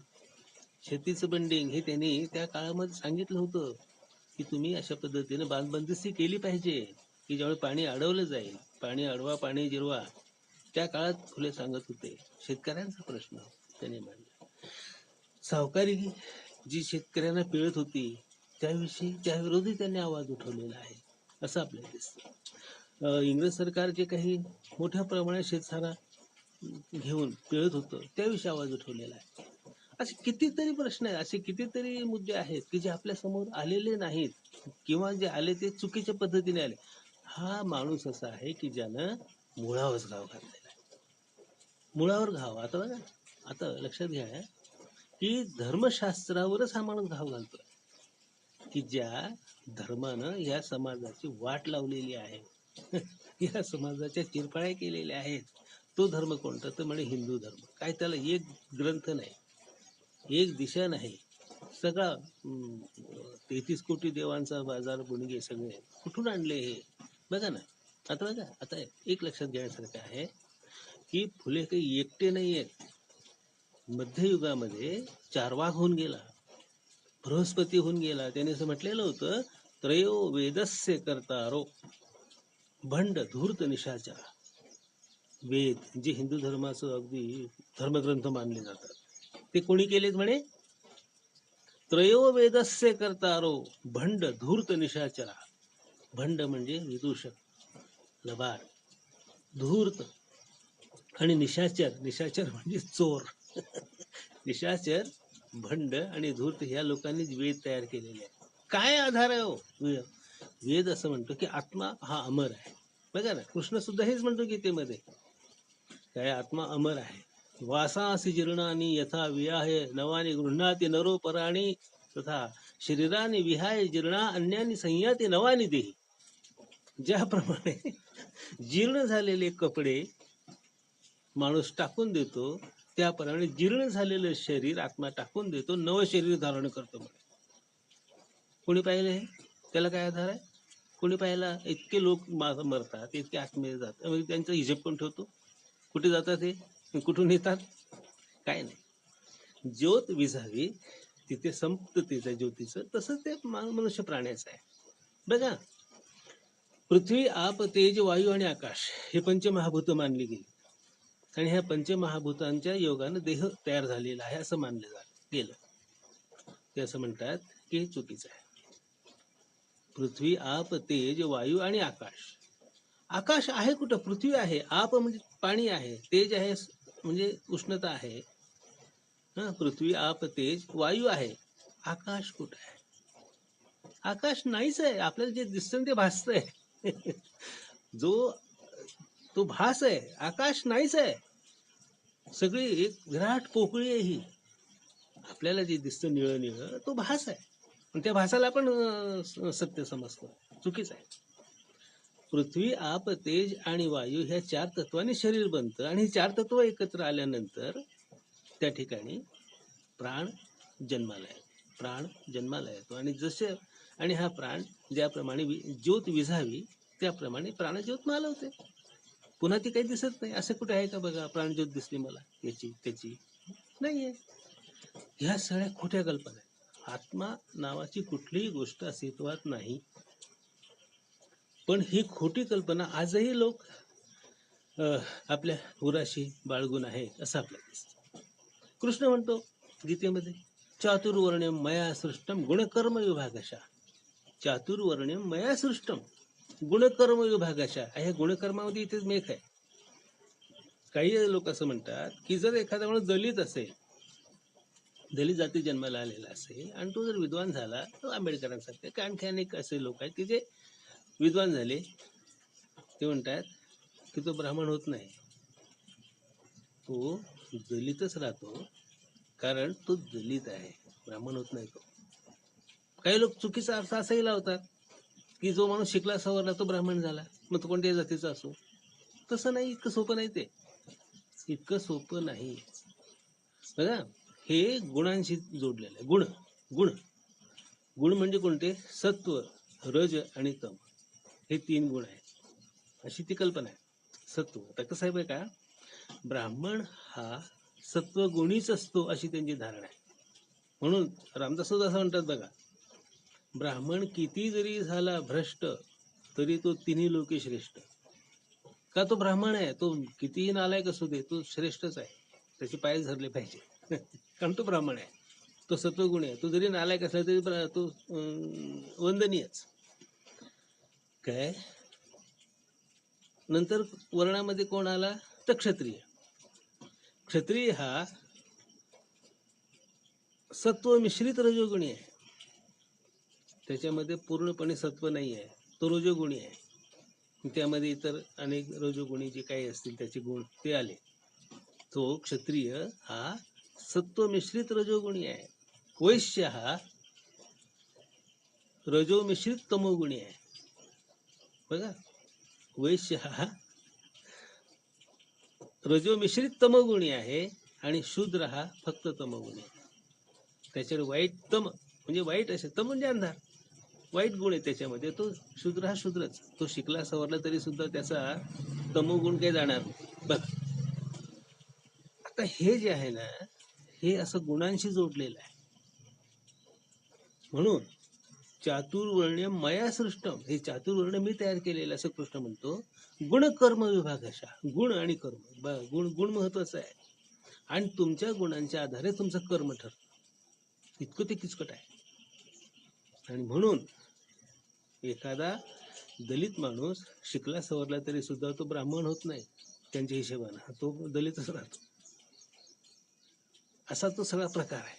[SPEAKER 1] शेतीचं बंडिंग हे त्यांनी त्या काळामध्ये सांगितलं होतं की तुम्ही अशा पद्धतीने बांधबंदिस्ती केली पाहिजे की ज्यावेळी पाणी अडवलं जाईल, पाणी अडवा पाणी जिरवा. त्या काळात फुले सांगत होते. शेतकऱ्यांचा प्रश्न त्यांनी मांडला. सावकारी जी शेतकऱ्यांना पिळत होती त्याविषयी, त्याविरोधी त्यांनी आवाज उठवलेला आहे असं आपल्याला दिसतं. इंग्रज सरकार जे काही मोठ्या प्रमाणात शेतसारा घेऊन पिळत होतं त्याविषयी आवाज उठवलेला आहे. असे कितीतरी प्रश्न आहेत, असे कितीतरी मुद्दे आहेत की जे आपल्या समोर आलेले नाहीत किंवा जे आले ते चुकीच्या पद्धतीने आले. हा माणूस असा आहे की ज्यानं मुळावर घाव घातलेला आहे, मुळावर घाव. आता बघा आता लक्षात घ्या की धर्मशास्त्रावरच हा माणूस घाव घालतोय की ज्या धर्मानं या समाजाची वाट लावलेली आहे या समाजाच्या चिरफाळ्या केलेल्या आहेत. तो धर्म कोणता? तर म्हणे हिंदू धर्म. काय त्याला एक ग्रंथ नाही, एक दिशा नाही, सगळा 33 कोटी देवांचा बाजार बुणगे सगळे कुठून आणले हे बघा ना. आता बघा, आता एक लक्षात घेण्यासारखं आहे की फुले काही एकटे नाही आहेत. मध्ययुगामध्ये चारवाक होऊन गेला, बृहस्पती होऊन गेला. त्याने असं म्हटलेलं होतं, त्रयो वेदस्य कर्तारो भंड धूर्त निशाचर. वेद जे हिंदू धर्माचं अगदी धर्मग्रंथ मानले जातात, ते कोणी केलेत म्हणे? त्रयो वेदस्य कर्तारो भंड धूर्त निशाचरा. भंड म्हणजे विदूषक, लबाड, धूर्त आणि निशाचर. निशाचर म्हणजे चोर. निशाचर, भंड आणि धूर्त ह्या लोकांनीच वेद तयार केलेले आहे. काय आधार आहे हो? वेद असं म्हणतो की आत्मा हा अमर आहे. बघा ना, कृष्ण सुद्धा हेच म्हणतो गीतेमध्ये, काय आत्मा अमर आहे. वासासी जीर्णानी यथा विहाय नवानी गृह्णाती नरो पराणी तथा शरीराने विहाय जीर्णा अन्यानी संयाती नवानी देही. ज्याप्रमाणे जीर्ण झालेले कपडे माणूस टाकून देतो, त्याप्रमाणे जीर्ण झालेलं शरीर आत्मा टाकून देतो, नवं शरीर धारण करतो. कोणी पाहिलं हे? त्याला काय आधार आहे? कोणी पाहिला? इतके लोक मरतात, इतके आत्मे जातात, म्हणजे त्यांचा हिशेब पण ठेवतो. कुठे जातात हे, कुठून येतात? काय नाही. ज्योत विझावी तिथे संपत त्याच्या ज्योतीचं. तसं ते मनुष्य प्राण्याचं आहे. बघा, पृथ्वी, आप, तेज, वायू आणि आकाश हे पंचमहाभूत मानली गेली आणि ह्या पंचमहाभूतांच्या योगानं देह तयार झालेला आहे असं मानलं गेलं. ते असं म्हणतात की हे चुकीचं आहे. पृथ्वी, आप, तेज, वायू आणि आकाश. आकाश आहे कुठं? पृथ्वी आहे. आप म्हणजे पाणी आहे, तेज आहे म्हणजे उष्णता आहे. पृथ्वी, आप, तेज, वायू आहे. आकाश कुठं आहे? आकाश नाहीच आहे. आपल्याला जे दिसतं ते भासतंय. जो तो भास आहे, आकाश नाहीच आहे. सगळी एक विराट पोकळी आहे ही. आपल्याला जे दिसतं निळं निळं तो भास आहे, आणि त्या भासाला आपण सत्य समजतो. चुकीचं आहे. पृथ्वी, आप, तेज आणि वायू ह्या चार तत्वांनी शरीर बनतं आणि ही चार तत्व एकत्र आल्यानंतर त्या ठिकाणी प्राण जन्माला येतो. प्राण जन्माला येतो आणि जसे आणि हा प्राण ज्याप्रमाणे ज्योत विझावी त्याप्रमाणे प्राणज्योत मालवते. पुन्हा ती काही दिसत नाही. असं कुठे आहे का? बघा, प्राणज्योत दिसली मला याची त्याची, नाहीये. ह्या सगळ्या खोट्या कल्पना आहेत. आत्मा नावाची कुठलीही गोष्ट अस्तित्वात नाही. पण ही खोटी कल्पना आजही लोक आपल्या उराशी बाळगून आहे असं आपल्याला दिसतं. कृष्ण म्हणतो गीतेमध्ये, चातुर्वर्ण्यम मया सृष्टम गुणकर्म विभागशा. चातुर्वर्ण्यम मया सृष्टम गुणकर्म विभागशा. हे गुणकर्मामध्ये इथेच मेघ आहे. काही लोक असं म्हणतात की जर एखादा माणूस दलित असेल, दलित जाती जन्माला आलेला असेल आणि तो जर विद्वान झाला, तो आंबेडकरांसारखे आणखी अनेक असे लोक आहेत की जे विद्वान झाले, ते म्हणतात की तो ब्राह्मण होत नाही, तो दलितच राहतो, कारण तो दलित आहे, ब्राह्मण होत नाही तो. काही लोक चुकीचा अर्थ असाही लावतात की जो माणूस शिकला सवरला तो ब्राह्मण झाला, मग तो कोणत्याही जातीचा असो. तसं नाही, इतकं सोपं नाही ते, इतकं सोपं नाही. बघा, हे गुणांशी जोडलेलं आहे. गुण गुण गुण म्हणजे कोणते? सत्व, रज आणि तम, हे 3 गुण आहेत, अशी ती कल्पना आहे. सत्व, आता कसं आहे बघा, ब्राह्मण हा सत्वगुणीच असतो अशी त्यांची धारणा आहे. म्हणून रामदास असं म्हणतात बघा, ब्राह्मण किती जरी झाला भ्रष्ट तरी तो तिन्ही लोके श्रेष्ठ. का? तो ब्राह्मण आहे, तो कितीही नालायक असू दे, तो श्रेष्ठच आहे, त्याचे पाय धरले पाहिजे. कारण तो ब्राह्मण आहे, तो सत्वगुणी आहे. तो जरी नालायक असला तरी तो वंदनीयच. काय नंतर वर्णामध्ये कोण आला? तर क्षत्रिय. क्षत्रिय हा सत्व मिश्रित रजोगुणी आहे, त्याच्यामध्ये पूर्णपणे सत्व नाही आहे, तो रजोगुणी आहे. त्यामध्ये इतर अनेक रजोगुणी जे काही असतील त्याचे गुण ते आले. तो क्षत्रिय हा सत्व मिश्रित रजोगुणी आहे, वैश्य हा रजो मिश्रित तमोगुणी आहे. बघा, वैश्य हा रजो मिश्रित तमोगुणी आहे आणि शूद्र हा फक्त तमोगुणी आहे. त्याच्यावर वाईट तम म्हणजे वाईट असे, तम म्हणजे अंधार, वाईट गुण आहे त्याच्यामध्ये. तो शूद्र हा शूद्रच, तो शिकला सवरला तरी सुद्धा त्याचा तमोगुण काही जाणार नाही. बघ, आता हे जे आहे ना, हे असं गुणांशी जोडलेलं आहे. म्हणून चातुर्वर्ण्य मया सृष्टम, हे चातुर्वर्ण मी तयार केलेलं असं कृष्ण म्हणतो. गुण कर्म विभाग अशा, गुण आणि कर्म, गुण गुण महत्वाचं आहे आणि तुमच्या गुणांच्या आधारे तुमचं कर्म ठरतं. इतकं ते किचकट आहे. आणि म्हणून एखादा दलित माणूस शिकला सवरला तरी सुद्धा तो ब्राह्मण होत नाही त्यांच्या हिशोबानं, तो दलितच राहतो. असा तो सगळा प्रकार आहे.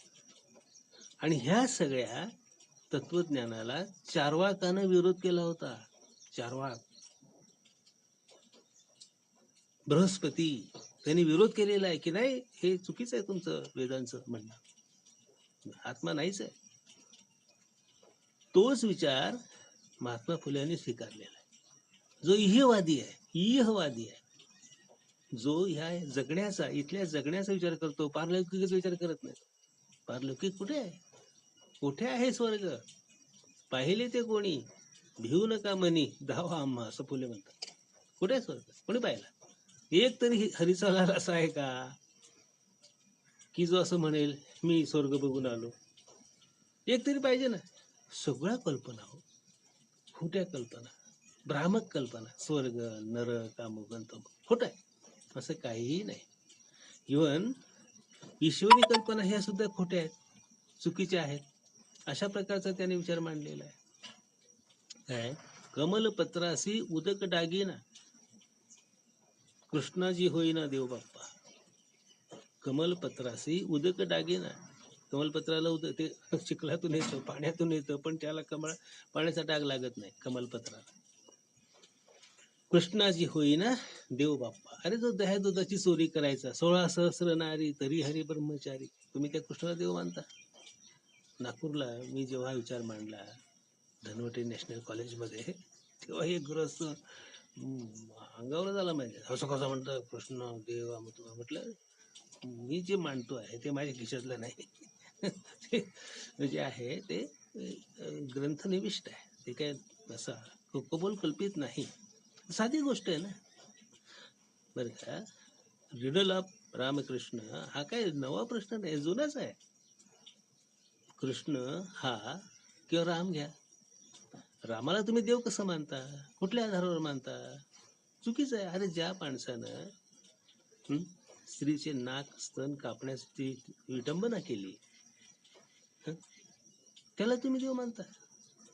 [SPEAKER 1] आणि ह्या सगळ्या तत्वज्ञानाला चार्वाकानं विरोध केला होता. चार्वाक, बृहस्पती, त्यांनी विरोध केलेला आहे की नाही, हे चुकीचं आहे तुमचं वेदांचं म्हणणं, आत्मा नाहीच आहे. तोच विचार महात्मा फुले यांनी स्वीकारलेला आहे. जो इहवादी आहे, इहवादी आहे, जो ह्या जगण्याचा, इथल्या जगण्याचा विचार करतो, पारलौकिकचा विचार करत नाही. पारलौकिक कुठे आहे? कुठे आहे स्वर्ग? पाहिले ते कोणी? भिवू नका मनी, धावा आम्हा, असं फुले म्हणतात. कुठे आहे स्वर्ग? कोणी पाहिला? एक तरी हरीचा लाल असा आहे का की जो असं म्हणेल मी स्वर्ग बघून आलो? एक तरी पाहिजे ना. सगळ्या कल्पना हो, खोट्या कल्पना, भ्रामक कल्पना, स्वर्ग नरक अमुक तमुक, खोटं आहे, असं काहीही नाही. इव्हन ईश्वरी कल्पना ह्या सुद्धा खोट्या आहेत, चुकीच्या आहेत. अशा प्रकारचा त्याने विचार मांडलेला आहे. काय? कमलपत्रासी उदक डागीना, कृष्णाजी होईना देव बाप्पा. कमलपत्रासी उदक डागीना, कमलपत्राला उदक ते चिखलातून येतं, पाण्यातून येतं, पण त्याला पाण्याचा डाग लागत नाही कमलपत्राला. कृष्णाजी होईना देव बाप्पा. अरे जो दह्या दुधाची चोरी करायचा, 16 सहस्र नारी तरी हरी ब्रह्मचारी, तुम्ही त्या कृष्णाला देव मानता? नागपूरला मी जेव्हा विचार मांडला धनवटे नॅशनल कॉलेजमध्ये, तेव्हा एक गृहस्थ अंगावर झाला माहिती, असं कसं म्हणतं कृष्ण देव. म्हटलं मी जे मांडतो आहे ते माझ्या खिशातलं नाही. जे आहे ते ग्रंथनिविष्ट आहे, ते काय असा कपोल कल्पित नाही, साधी गोष्ट आहे ना. बरं का, रिडल ऑफ रामकृष्ण हा काय नवा प्रश्न नाही, जुनाच आहे. कृष्ण हा किंवा राम घ्या, रामाला तुम्ही देव कसं मानता? कुठल्या आधारावर मानता? चुकीचं आहे. अरे ज्या माणसानं स्त्रीचे नाक स्तन कापण्याची विटंबना केली, त्याला तुम्ही देव मानता?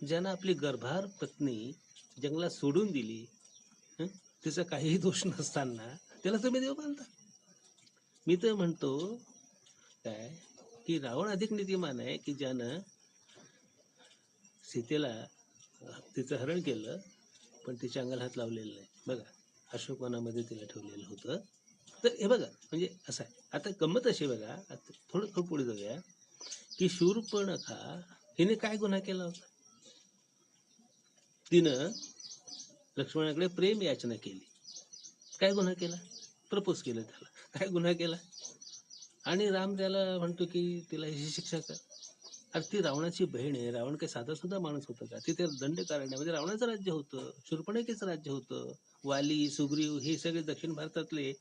[SPEAKER 1] ज्यानं आपली गर्भार पत्नी जंगलात सोडून दिली, तिचा काहीही दोष नसताना, त्याला तुम्ही देव मानता? मी तर म्हणतो काय की रावण अधिक नीतिमान आहे की ज्यानं सीतेला तिचं हरण केलं पण तिच्या अंगाला हात लावलेला नाही. बघा, अशोकवनामध्ये तिला ठेवलेलं होतं. तर हे बघा, म्हणजे असं आहे. आता गंमत अशी बघा, आता थोडं पुढे जाऊया की शूर्पणखा हिने काय गुन्हा केला होता? तिनं लक्ष्मणाकडे प्रेम याचना केली. काय गुन्हा केला? प्रपोज केलं त्याला. काय गुन्हा केला? आणि राम त्याला म्हणतो की तिला ही शिक्षा कर. अरे ती रावणाची बहीण आहे. रावण काही साधा सुद्धा माणूस होता का? तिथे दंडकारण्यामध्ये रावणाचं राज्य होतं, शूर्पणखेचं राज्य होतं. वाली, सुग्रीव हे सगळे दक्षिण भारतातले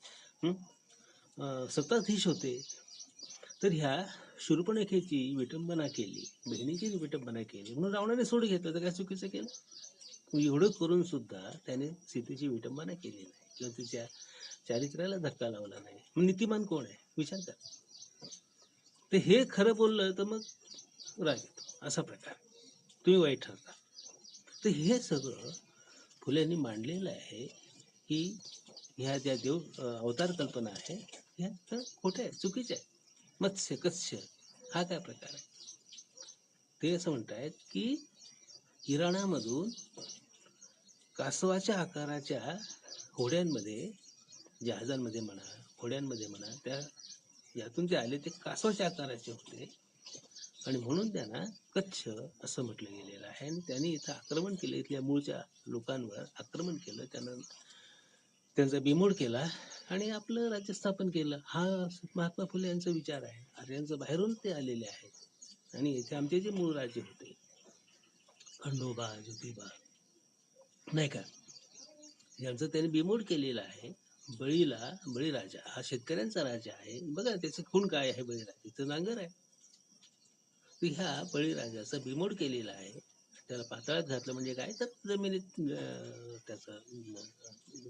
[SPEAKER 1] सत्ताधीश होते. तर ह्या शूर्पणखेची विटंबना केली, बहिणीची विटंबना केली, म्हणून रावणाने सोड घेतलं. तर काय चुकीचं केलं? एवढं करून सुद्धा त्याने सीतेची विटंबना केली नाही किंवा तिच्या चारित्र्याला धक्का लावला नाही. मग नीतिमान कोण आहे? विचार कर. ते हे खरं बोललं तर मग राग येतो, असा प्रकार. तुम्ही वाईट ठरता. तर हे सगळं फुल्यांनी मांडलेलं आहे की ह्या ज्या देव अवतार कल्पना आहे ह्या खोट्या आहे, चुकीच्या आहे. मत्स्य कत्स्य हा काय प्रकार आहे? ते असं म्हणतायत की इराणामधून कासवाच्या आकाराच्या होड्यांमध्ये, जहाजांमध्ये म्हणा, घोड्यांमध्ये म्हणा, त्या यातून जे आले ते कासवाच्या आकाराचे होते आणि म्हणून त्यांना कच्छ असं म्हटलं गेलेलं आहे. आणि त्यांनी इथं आक्रमण केलं, इथल्या मूळच्या लोकांवर आक्रमण केलं, त्यांचा बिमोड केला आणि आपलं राज्य स्थापन केलं. हा महात्मा फुले यांचा विचार आहे. आर्यांचं बाहेरून ते आलेले आहेत आणि इथे आमचे जे मूळ राज्य होते, खंडोबा, ज्योतिबा, नाही का, यांचं त्यांनी बिमोड केलेलं आहे. बळीराजा हा शेतकऱ्यांचा राजा आहे. बघा त्याचे खूण काय आहे, बळीराजाचं नांगर आहे. तर ह्या बळीराजाचा बिमोड केलेला आहे. त्याला पाताळात घातलं म्हणजे काय, तर जमिनीत त्याचं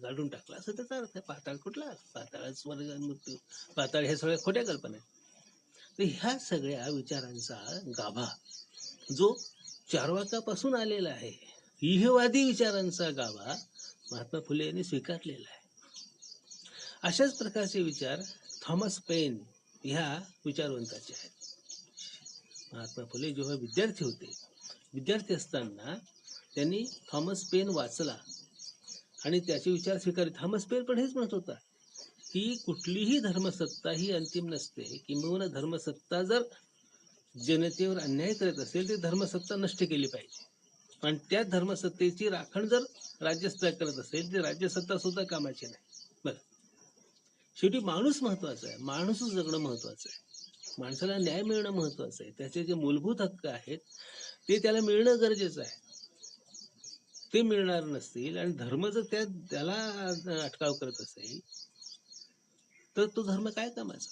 [SPEAKER 1] गाडून टाकलं असं त्याचा अर्थ आहे. पाताळ कुठला, पाताळ स्वर्ग मृत्यू, पाताळ हे सगळ्या खोट्या कल्पना आहेत. तर ह्या सगळ्या विचारांचा गाभा जो चार्वाकापासून आलेला आहे, इहवादी विचारांचा गाभा महात्मा फुले यांनी स्वीकारलेला आहे. अशाच प्रकारचे विचार थॉमस पेन ह्या विचारवंताचे आहेत. महात्मा फुले जेव्हा विद्यार्थी असताना त्यांनी थॉमस पेन वाचला आणि त्याचे विचार स्वीकारले. थॉमस पेन पण हेच म्हणत होता की कुठलीही धर्मसत्ता ही अंतिम नसते, किंबहुना धर्मसत्ता जर जनतेवर अन्याय करत असेल तर धर्मसत्ता नष्ट केली पाहिजे. पण त्या धर्मसत्तेची राखण जर राज्यसत्ता करत असेल तर राज्यसत्ता सुद्धा कामाची नाही. बरं, शेवटी माणूस महत्वाचा आहे, माणूस जगणं महत्वाचं आहे, माणसाला न्याय मिळणं महत्वाचं आहे. त्याचे जे मूलभूत हक्क आहेत ते त्याला मिळणं गरजेचं आहे. ते मिळणार नसतील आणि धर्म जर त्याला अटकाव करत असेल तर तो धर्म काय कामाचा.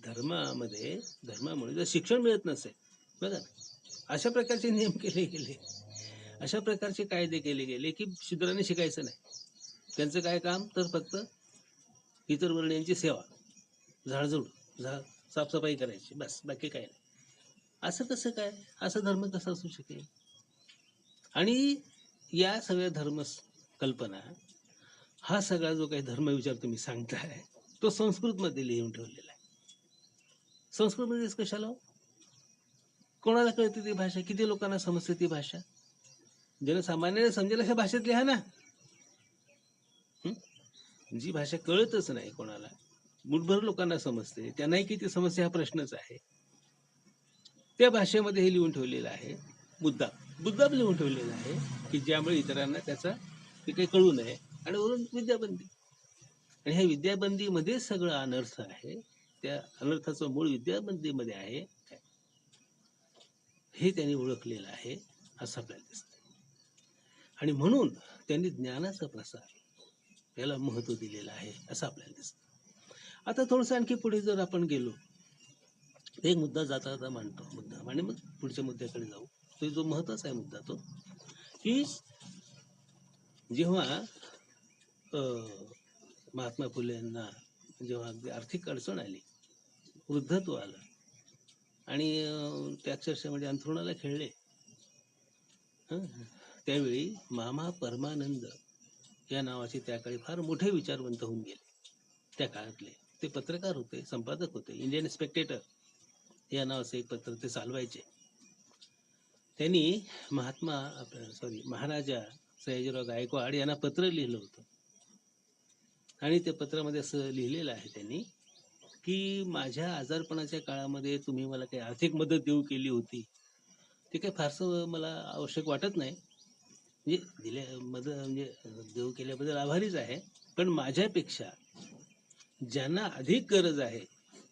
[SPEAKER 1] धर्मामुळे जर शिक्षण मिळत नसेल, बघा अशा प्रकारचे नियम केले गेले, अशा प्रकारचे कायदे केले गेले की शूद्रांनी शिकायचं नाही. त्यांचं काय काम, तर फक्त इतर वर्णीयांची सेवा, झाडझूड, साफसफाई करायची, बस, बाकी काय नाही. असं कसं काय, असा धर्म कसा असू शकेल. आणि या सगळ्या धर्म कल्पना, हा सगळा जो काही धर्मविचार तुम्ही सांगताय तो संस्कृत मध्ये लिहून ठेवलेला आहे. संस्कृत मध्येच कशाला, कोणाला कळते ती भाषा, किती लोकांना समजते ती भाषा. जनसामान्याने समजेल अशा भाषेत लिहा ना. जी भाषा कळतच नाही कोणाला, मुठभर लोकांना समजते, त्यांनाही किती समजते हा प्रश्नच आहे. त्या भाषेमध्ये हे लिहून ठेवलेलं आहे. मुद्दाम लिहून ठेवलेला आहे की ज्यामुळे इतरांना त्याचा ते काही कळू नये. आणि वरून विद्याबंदी, आणि ह्या विद्याबंदीमध्ये सगळं अनर्थ आहे. त्या अनर्थाचं मूळ विद्याबंदीमध्ये आहे, हे त्यांनी ओळखलेलं आहे असं आपल्याला दिसतं. आणि म्हणून त्यांनी ज्ञानाचा प्रसार याला महत्व दिलेलं आहे असं आपल्याला दिसतं. आता थोडंसं आणखी पुढे जर आपण गेलो, एक मुद्दा जाता जाता मांडतो मुद्दा, आणि मग पुढच्या मुद्द्याकडे जाऊ. तो जो महत्वाचा आहे मुद्दा तो की जेव्हा महात्मा फुले यांना जेव्हा अगदी आर्थिक अडचण आली, वृद्धत्व आलं आणि त्या अक्षरशः म्हणजे अंथरुणाला खेळले, त्यावेळी मामा परमानंद या नावाचे त्या काळी फार मोठे विचारवंत होऊन गेले. त्या काळातले ते पत्रकार होते, संपादक होते. इंडियन स्पेक्टेटर या नावाचं एक पत्र ते चालवायचे. त्यांनी महाराजा सयाजीराव गायकवाड यांना पत्र लिहिलं होतं. आणि त्या पत्रामध्ये असं लिहिलेलं आहे त्यांनी की माझ्या आजारपणाच्या काळामध्ये तुम्ही मला काही आर्थिक मदत देऊ केली होती, ते काही फारसं मला आवश्यक वाटत नाही. म्हणजे देऊ केल्याबद्दल आभारीच आहे, पण माझ्यापेक्षा ज्यांना अधिक गरज आहे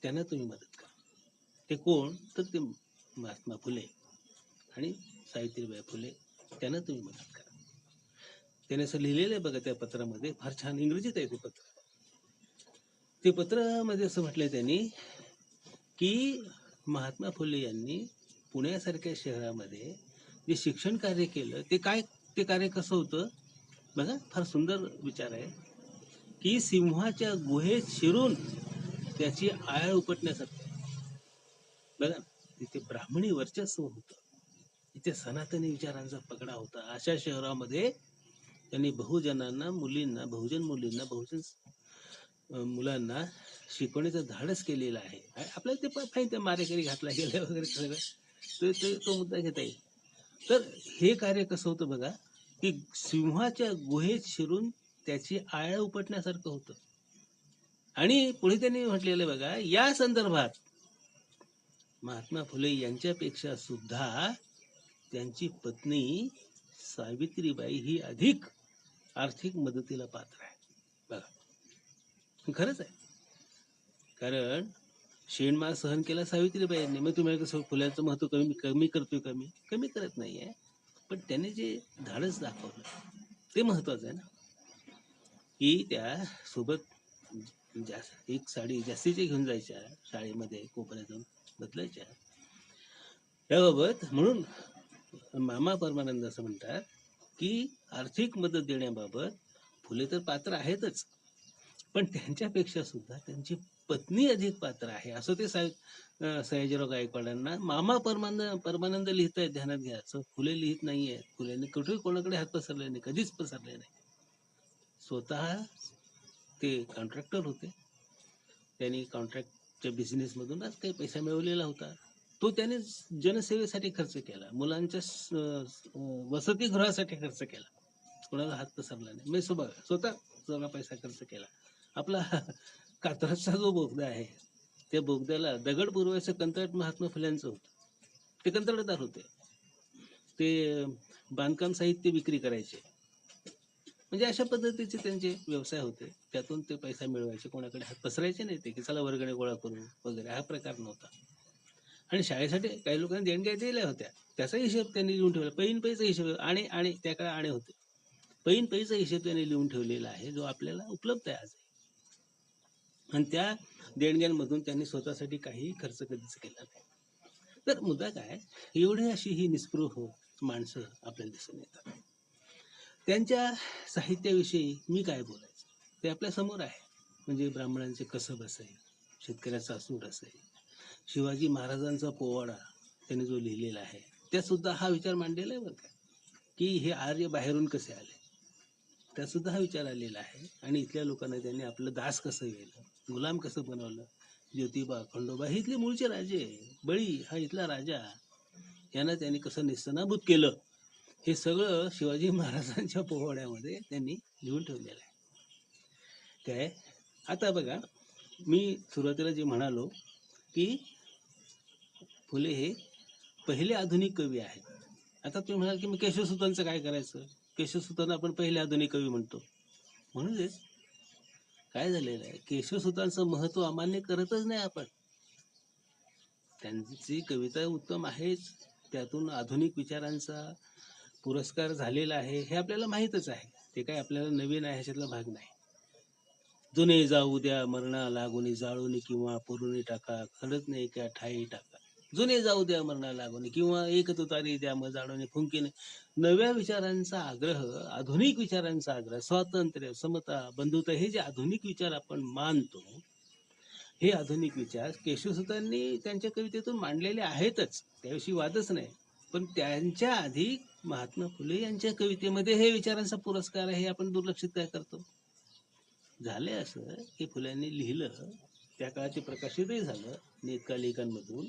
[SPEAKER 1] त्यांना तुम्ही मदत करा. ते कोण, तर ते महात्मा फुले आणि सावित्रीबाई फुले, त्यांना तुम्ही मदत करा. त्याने असं लिहिलेलं आहे बघा त्या पत्रामध्ये, फार छान इंग्रजीत आहे ते पत्र. ते पत्रामध्ये असं म्हटलंय त्यांनी की महात्मा फुले यांनी पुण्यासारख्या शहरामध्ये जे शिक्षण कार्य केलं ते कार्य कसं होतं बघा. फार सुंदर विचार आहे की सिंहाच्या गुहेत शिरून त्याची आळ उपटण्यासारखं. बघा, तिथे ब्राह्मणी वर्चस्व होतं, तिथे सनातनी विचारांचा पगडा होता. अशा शहरामध्ये त्यांनी बहुजन मुलांना शिकवण्याचं धाडस केलेलं आहे. आपल्याला ते पाहिजे मारेकरी घातला गेला वगैरे सगळं, तो मुद्दा घेता येईल. तर हे कार्य कसं होतं बघा की सिंहाच्या गुहेत शिरून त्याची आळ उपटण्यासारखं होतं. आणि पुढे त्यांनी म्हटलेलं बघा, या संदर्भात महात्मा फुले यांच्यापेक्षा सुद्धा त्यांची पत्नी सावित्रीबाई ही अधिक आर्थिक मदतीला पात्र आहे. बघा, खरंच आहे. कारण शेणमाल सहन केला सावित्रीबाईंनी. मग तुम्ही कसं फुल्याचं महत्व कमी करतोय, कमी करत नाहीये, पण त्याने जे धाडस दाखवलं ते महत्वाचं आहे ना, की त्या सोबत एक साडी जास्तीच्या घेऊन जायच्या शाळेमध्ये, कोपऱ्यातून बदलायच्या त्याबाबत. म्हणून मामा परमानंद असं म्हणतात की आर्थिक मदत देण्याबाबत फुले तर पात्र आहेतच, पण त्यांच्यापेक्षा सुद्धा त्यांची पत्नी अधिक पात्र आहे, असं ते सयाजीराव गायकवाडांना मामा परमानंद लिहितायत. ध्यानात घ्या, असं फुले लिहित नाहीये. फुलेंनी कुठे कोणाकडे हात पसरले नाही, कधीच पसरले नाही. स्वतः ते कॉन्ट्रॅक्टर होते. त्यांनी कॉन्ट्रॅक्टच्या बिझनेस मधूनच काही पैसा मिळवलेला होता. तो त्याने जनसेवेसाठी खर्च केला, मुलांच्या वसतिगृहासाठी खर्च केला, कोणाला हात पसरला नाही. मी स्वतः सगळा पैसा खर्च केला. आपला कात्रजचा जो बोगदा आहे, त्या बोगद्याला दगड पुरवायचं कंत्राट महात्मा फुल्यांचं होतं. ते कंत्राटदार होते. ते बांधकाम साहित्य विक्री करायचे. म्हणजे अशा पद्धतीचे त्यांचे व्यवसाय होते. त्यातून ते पैसा मिळवायचे, कोणाकडे हात पसरायचे नाही ते, की चला वर्गणी गोळा करू वगैरे, हा प्रकार नव्हता. आणि शाळेसाठी काही लोकांनी देणग्या दिल्या होत्या, त्याचा हिशेब त्यांनी लिहून ठेवला. पैन पैचा हिशेब, आणि त्या काळात आणे होते, पैन पैचा हिशेब त्यांनी लिहून ठेवलेला आहे, जो आपल्याला उपलब्ध आहे आज. आणि त्या देणग्यांमधून त्यांनी स्वतःसाठी काही खर्च कधीच केला नाही. तर मुद्दा काय, एवढी अशी ही निस्पृह माणसं आपल्याला दिसून येतात. त्यांच्या साहित्याविषयी मी काय बोलायचं, ते आपल्या समोर आहे. म्हणजे ब्राह्मणांचे कसब असेल, शेतकऱ्याचा सूड असेल, शिवाजी महाराजांचा पोवाडा त्यांनी जो लिहिलेला आहे, त्यात सुद्धा हा विचार मांडलेला आहे बरं का, की हे आर्य बाहेरून कसे आले, त्यात सुद्धा हा विचार आलेला आहे. आणि इथल्या लोकांना त्यांनी आपलं दास कसं केलं, गुलाम कसं बनवलं. ज्योतिबा, खंडोबा हे इथले मूळचे राजे, बळी हा इथला राजा, यांना त्यांनी कसं निस्तनाभूत केलं, हे सगळं शिवाजी महाराजांच्या पोवाड्यामध्ये त्यांनी लिहून ठेवलेलं आहे. काय आता बघा, मी सुरुवातीला जे म्हणालो की फुले हे पहिले आधुनिक कवी आहेत. आता तुम्ही म्हणाल की मग केशवसुतांचं काय करायचं, केशवसुतांना आपण पहिले आधुनिक कवी म्हणतो. म्हणूनच काय झालेलं आहे, केशवसुतांचं महत्व अमान्य करतच नाही आपण. त्यांची कविता उत्तम आहेच, त्यातून आधुनिक विचारांचा पुरस्कार झालेला आहे, हे आपल्याला माहीतच आहे. ते काय आपल्याला नवीन आहे ह्याच्यातला भाग नाही. जुने जाऊ द्या मरणा लागुनी, जाळूनी किंवा पुरुणी टाका, खरत नाही का ठाई टाका. जुने जाऊ द्या मरणा लागुनी, किंवा एक तुतारी द्या मग जाळूनी फुंकीने. नव्या विचारांचा आग्रह, आधुनिक विचारांचा आग्रह, स्वातंत्र्य, समता, बंधुता, हे जे आधुनिक विचार आपण मानतो, हे आधुनिक विचार केशवसुतांनी त्यांच्या कवितेतून मांडलेले आहेतच, त्याविषयी वादच नाही. पण त्यांच्या आधी महात्मा फुले यांच्या कवितेमध्ये हे विचारांचा पुरस्कार आहे, हे आपण दुर्लक्षित काय करतो. झाले असं की फुल्यांनी लिहिलं, त्या काळात ते प्रकाशितही झालं नियतकालिकांमधून,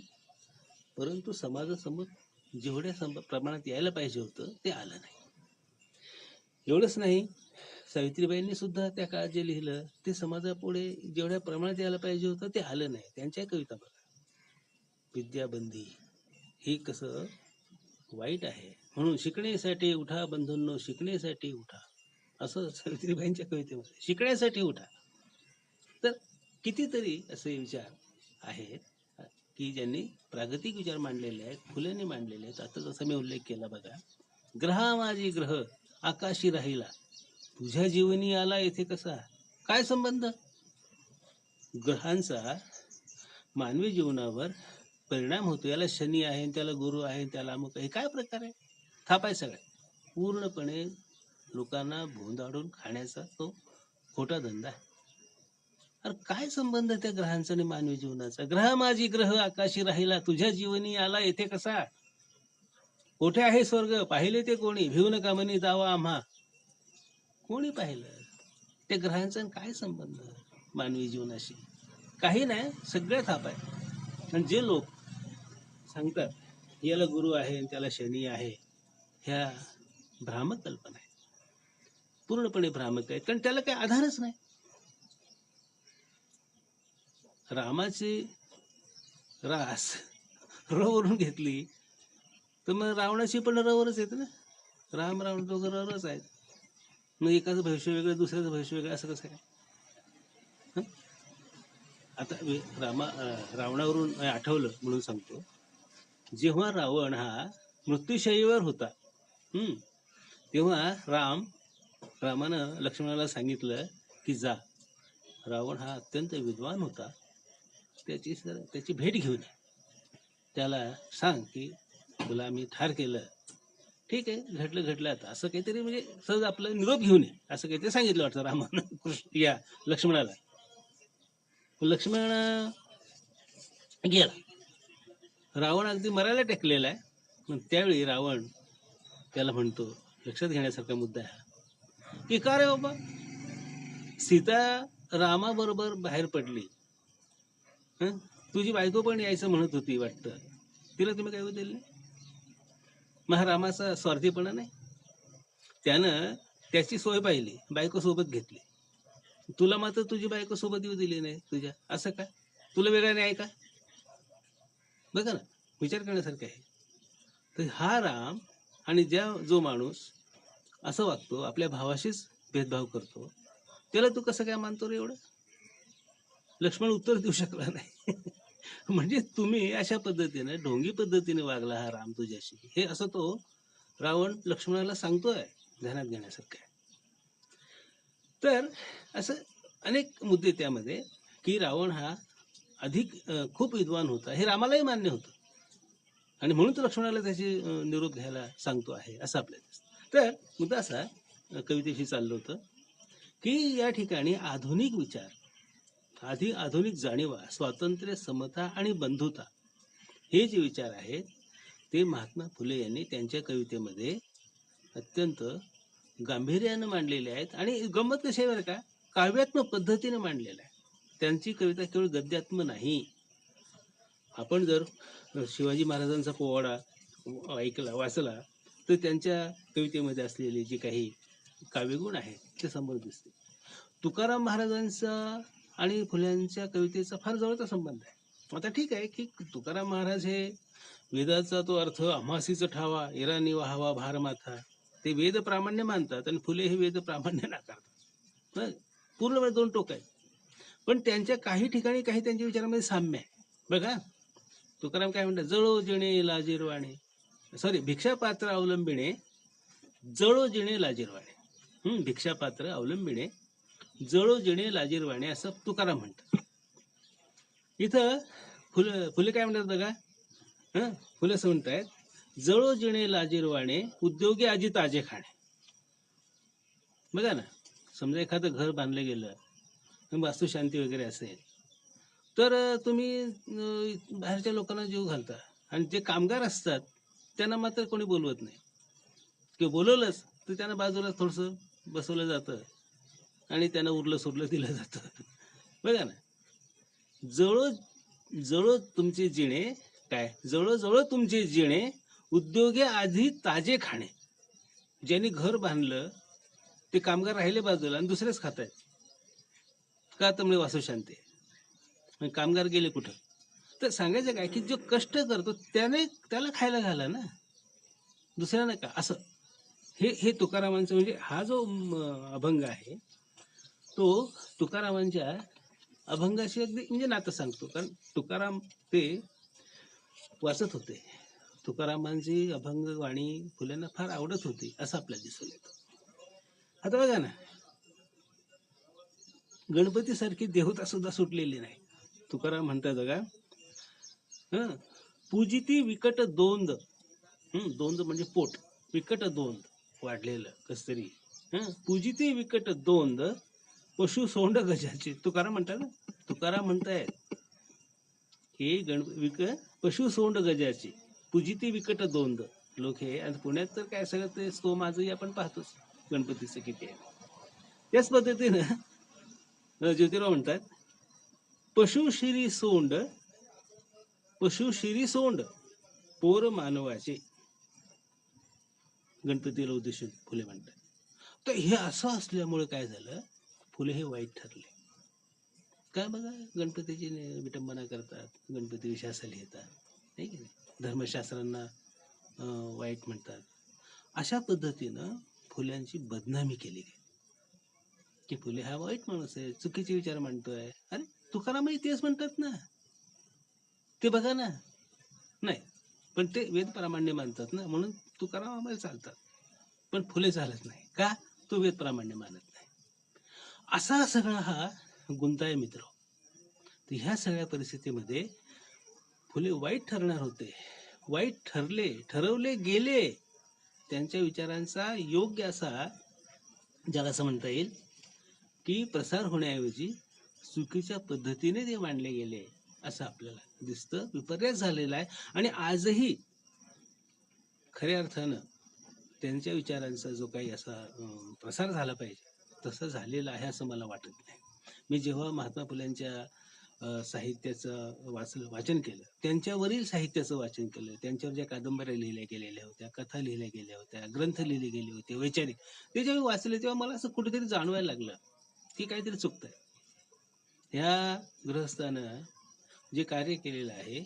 [SPEAKER 1] परंतु समाजासमोर जेवढ्या प्रमाणात यायला पाहिजे होतं ते आलं नाही. एवढंच नाही, सावित्रीबाईंनी सुद्धा त्या काळात जे लिहिलं ते समाजापुढे जेवढ्या प्रमाणात यायला पाहिजे होतं ते आलं नाही. त्यांच्या कविता बघा, विद्याबंदी, हे कसं वाईट आहे. म्हणून शिकण्यासाठी उठा बंधूंनो, शिकण्यासाठी उठा, असं सावित्रीबाईंच्या कवितेमध्ये, शिकण्यासाठी उठा. तर कितीतरी असे विचार आहेत की ज्यांनी प्रागतिक विचार मांडलेले आहेत, फुलेंनी मांडलेले आहेत. आता जसा मी उल्लेख केला बघा, ग्रहा माझी ग्रह आकाशी राहिला, तुझ्या जीवनी आला येथे कसा. काय संबंध ग्रहांचा मानवी जीवनावर परिणाम होतो? याला शनी आहे, त्याला गुरु आहे, त्याला अमुक आहे, काय प्रकार आहे? थापाय सगळं पूर्णपणे लोकांना भोंदाडून खाण्याचा तो खोटा धंदा आहे. अरे काय संबंध त्या ग्रहांचा आणि मानवी जीवनाचा? ग्रह माझी ग्रह आकाशी राहिला, तुझ्या जीवनी आला येथे कसा. कोठे आहे स्वर्ग, पाहिले ते कोणी, भिवू नका म्हणी जावा आम्हा. कोणी पाहिलं? त्या ग्रहांचा काय संबंध मानवी जीवनाशी? काही नाही, सगळे थाप आहे. आणि जे लोक सांगतात याला गुरु आहे त्याला शनी आहे, ह्या भ्रामक कल्पना आहे, पूर्णपणे भ्रामक आहे. कारण त्याला काही आधारच नाही. रामाची रास र वरून घेतली तर मग रावणाची पण र वरच येते ना. राम रावण दोघं रच आहेत. मग एकाचं भविष्य वेगळं दुसऱ्याचं भविष्य वेगळं असं कसं काय? हं? आता रावणावरून आठवलं म्हणून सांगतो. जेव्हा रावण हा मृत्यूशयीवर होता, तेव्हा रामानं लक्ष्मणाला सांगितलं की जा, रावण हा अत्यंत विद्वान होता, त्याची भेट घेऊन ये. त्याला सांग की तुला मी ठार केलं, ठीक आहे, घडलं आता, असं काहीतरी म्हणजे सहज आपलं निरोप घेऊन ये, असं काहीतरी सांगितलं वाटतं रामानं या लक्ष्मणाला. लक्ष्मण गेला. रावण अगदी मरायला टेकलेला आहे. मग त्यावेळी रावण त्याला म्हणतो, लक्षात घेण्यासारखा मुद्दा आहे की का रे बाबा, सीता रामाबरोबर बाहेर पडली, तुझी बायको पण यायचं म्हणत होती वाटतं, तिला तुम्ही काय दिलं नाही? मग हा रामाचा स्वार्थीपणा नाही? त्यानं त्याची सोय पाहिली, बायको सोबत घेतली, तुला मात्र तुझी बायको सोबत येऊ दिली नाही तुझ्या, असं का? तुला वेगळा न्याय का? बघा ना, विचार करण्यासारखं आहे. तर हा राम आणि जो माणूस असं वागतो, आपल्या भावाशीच भेदभाव करतो, त्याला तू कसं काय मानतो रे एवढं? लक्ष्मण उत्तर देऊ शकला नाही. म्हणजे तुम्ही अशा पद्धतीने ढोंगी पद्धतीने वागला हा राम तुझ्याशी, हे असं तो रावण लक्ष्मणाला सांगतोय. ध्यानात घेण्यासारखं आहे. तर असं अनेक मुद्दे त्यामध्ये, की रावण हा अधिक खूप विद्वान होता हे रामालाही मान्य होतं, आणि म्हणून तो लक्ष्मणाला त्याची निरोप घ्यायला सांगतो आहे, असं आपल्याला दिसतं. तर मुद्दा असा कवितेशी चाललं होतं की या ठिकाणी आधुनिक विचार, आधुनिक जाणीवा, स्वातंत्र्य, समता आणि बंधुता, हे जे विचार आहेत ते महात्मा फुले यांनी त्यांच्या कवितेमध्ये अत्यंत गांभीर्यानं मांडलेले आहेत. आणि गंमत कशी आहे बरं का, काव्यात्मक पद्धतीने मांडलेलं आहे. त्यांची कविता केवळ गद्यात्म नाही. आपण जर शिवाजी महाराजांचा पोवाडा वाचला तर त्यांच्या कवितेमध्ये असलेले जे काही काव्यगुण आहेत ते समोर दिसते. तुकाराम महाराजांचा आणि फुल्यांच्या कवितेचा फार जवळचा संबंध आहे. आता ठीक आहे की तुकाराम महाराज हे वेदाचा तो अर्थ अमासीचा ठावा, इराणी व्हावा भार माथा, ते वेद प्रामाण्य मानतात, आणि फुले हे वेद प्रामाण्य नाकारतात. पूर्ण दोन टोक आहेत. पण त्यांच्या काही ठिकाणी काही त्यांच्या विचारामध्ये साम्य आहे. बघा, तुकाराम काय म्हणतात, जळो जिणे लाजीरवाणे, सॉरी, भिक्षापात्र अवलंबिणे जळो जिणे लाजीरवाणे, भिक्षापात्र अवलंबिणे जळो जिणे लाजीरवाणे, असं तुकाराम म्हणतात. इथं फुले काय म्हणतात बघा, फुले असं म्हणतायत, जळो जिणे लाजीरवाणे उद्योगी आजी ताजे खाणे. बघा ना, समजा एखादं घर बांधलं गेलं, वास्तुशांती वगैरे असेल, तर तुम्ही बाहेरच्या लोकांना जीव घालता, आणि जे कामगार असतात त्यांना मात्र कोणी बोलवत नाही, किंवा बोलवलंच तर त्यांना बाजूला थोडंसं बसवलं जातं आणि त्यांना उरलं सुरलं दिलं जातं. बघा ना, जळो जळो तुमचे जिणे, काय, जळो जळो तुमचे जिणे उद्योगे आधी ताजे खाणे. ज्यांनी घर बांधलं ते कामगार राहिले बाजूला आणि दुसरेच खात आहेत का, तर म्हणजे वास्तुशांती. कामगार गेले कुठं? तर सांगायचं काय की जो कष्ट करतो त्याला खायला घाला ना, दुसऱ्याला का. असं हे तुकारामांचं, म्हणजे हा जो अभंग आहे तो तुकारामांच्या अभंगाशी अगदी म्हणजे नातं सांगतो. कारण तुकाराम ते वाचत होते, तुकारामांची अभंग वाणी फुल्यांना फार आवडत होती, असं आपल्याला दिसून येतं. आता बघा ना, गणपती सारखी देवता सुद्धा सुटलेली नाही. तुकाराम म्हणतात बघा, पूजिती विकट दोंद, दोंद म्हणजे पोट, विकट दोंद वाढलेलं कसतरी, पूजिती विकट दोंद पशु सोंड गजाचे. तुकाराम म्हणतात ना, तुकाराम म्हणतायत हे पशु सोंड गजाचे, पूजिती विकट दोंद. लोक हे, आणि पुण्यात तर काय सगळं ते स्तोम आजही आपण पाहतोच गणपतीचं किती आहे. त्याच पद्धतीनं ज्योतिराव म्हणतात, पशुशिरी सोंड पोर मानवाचे. गणपतीला उद्देशून फुले म्हणतात. तर हे असं असल्यामुळे काय झालं, फुले हे वाईट ठरले. काय बघा, गणपतीची विटंबना करतात, गणपती विषयास लिहितात, नाही की नाही, धर्मशास्त्रांना वाईट म्हणतात. अशा पद्धतीनं फुल्यांची बदनामी केली गेली की फुले हा वाईट माणूस आहे, चुकीचे विचार मांडतोय. अरे तुकारामही तेच म्हणतात ना, ते बघा ना. नाही, पण ते वेद प्रामाण्य मानतात ना, म्हणून तुकाराम आम्हाला चालतात, पण फुले चालत नाही. का? तो वेद प्रामाण्य मानत नाही. असा सगळा हा गुंता आहे मित्र. तर ह्या सगळ्या परिस्थितीमध्ये फुले वाईट ठरणार होते, वाईट ठरले, ठरवले गेले. त्यांच्या विचारांचा योग्य असा, ज्याला असं म्हणता येईल की प्रसार होण्याऐवजी चुकीच्या पद्धतीने ते मांडले गेले, असं आपल्याला दिसतं. विपर्यास झालेला आहे. आणि आजही खऱ्या अर्थानं त्यांच्या विचारांचा जो काही असा प्रसार झाला पाहिजे तसं झालेलं आहे असं मला वाटत नाही. मी जेव्हा महात्मा फुल्यांच्या साहित्याचं वाचन केलं, त्यांच्यावरील साहित्याचं वाचन केलं, त्यांच्यावर ज्या कादंबऱ्या लिहिल्या गेलेल्या होत्या, कथा लिहिल्या गेल्या होत्या, ग्रंथ लिहिले गेले होते वैचारिक, ते जेव्हा वाचले तेव्हा मला असं कुठेतरी जाणवायला लागलं की काहीतरी चुकतंय. ह्या गृहस्थानं जे कार्य केलेलं आहे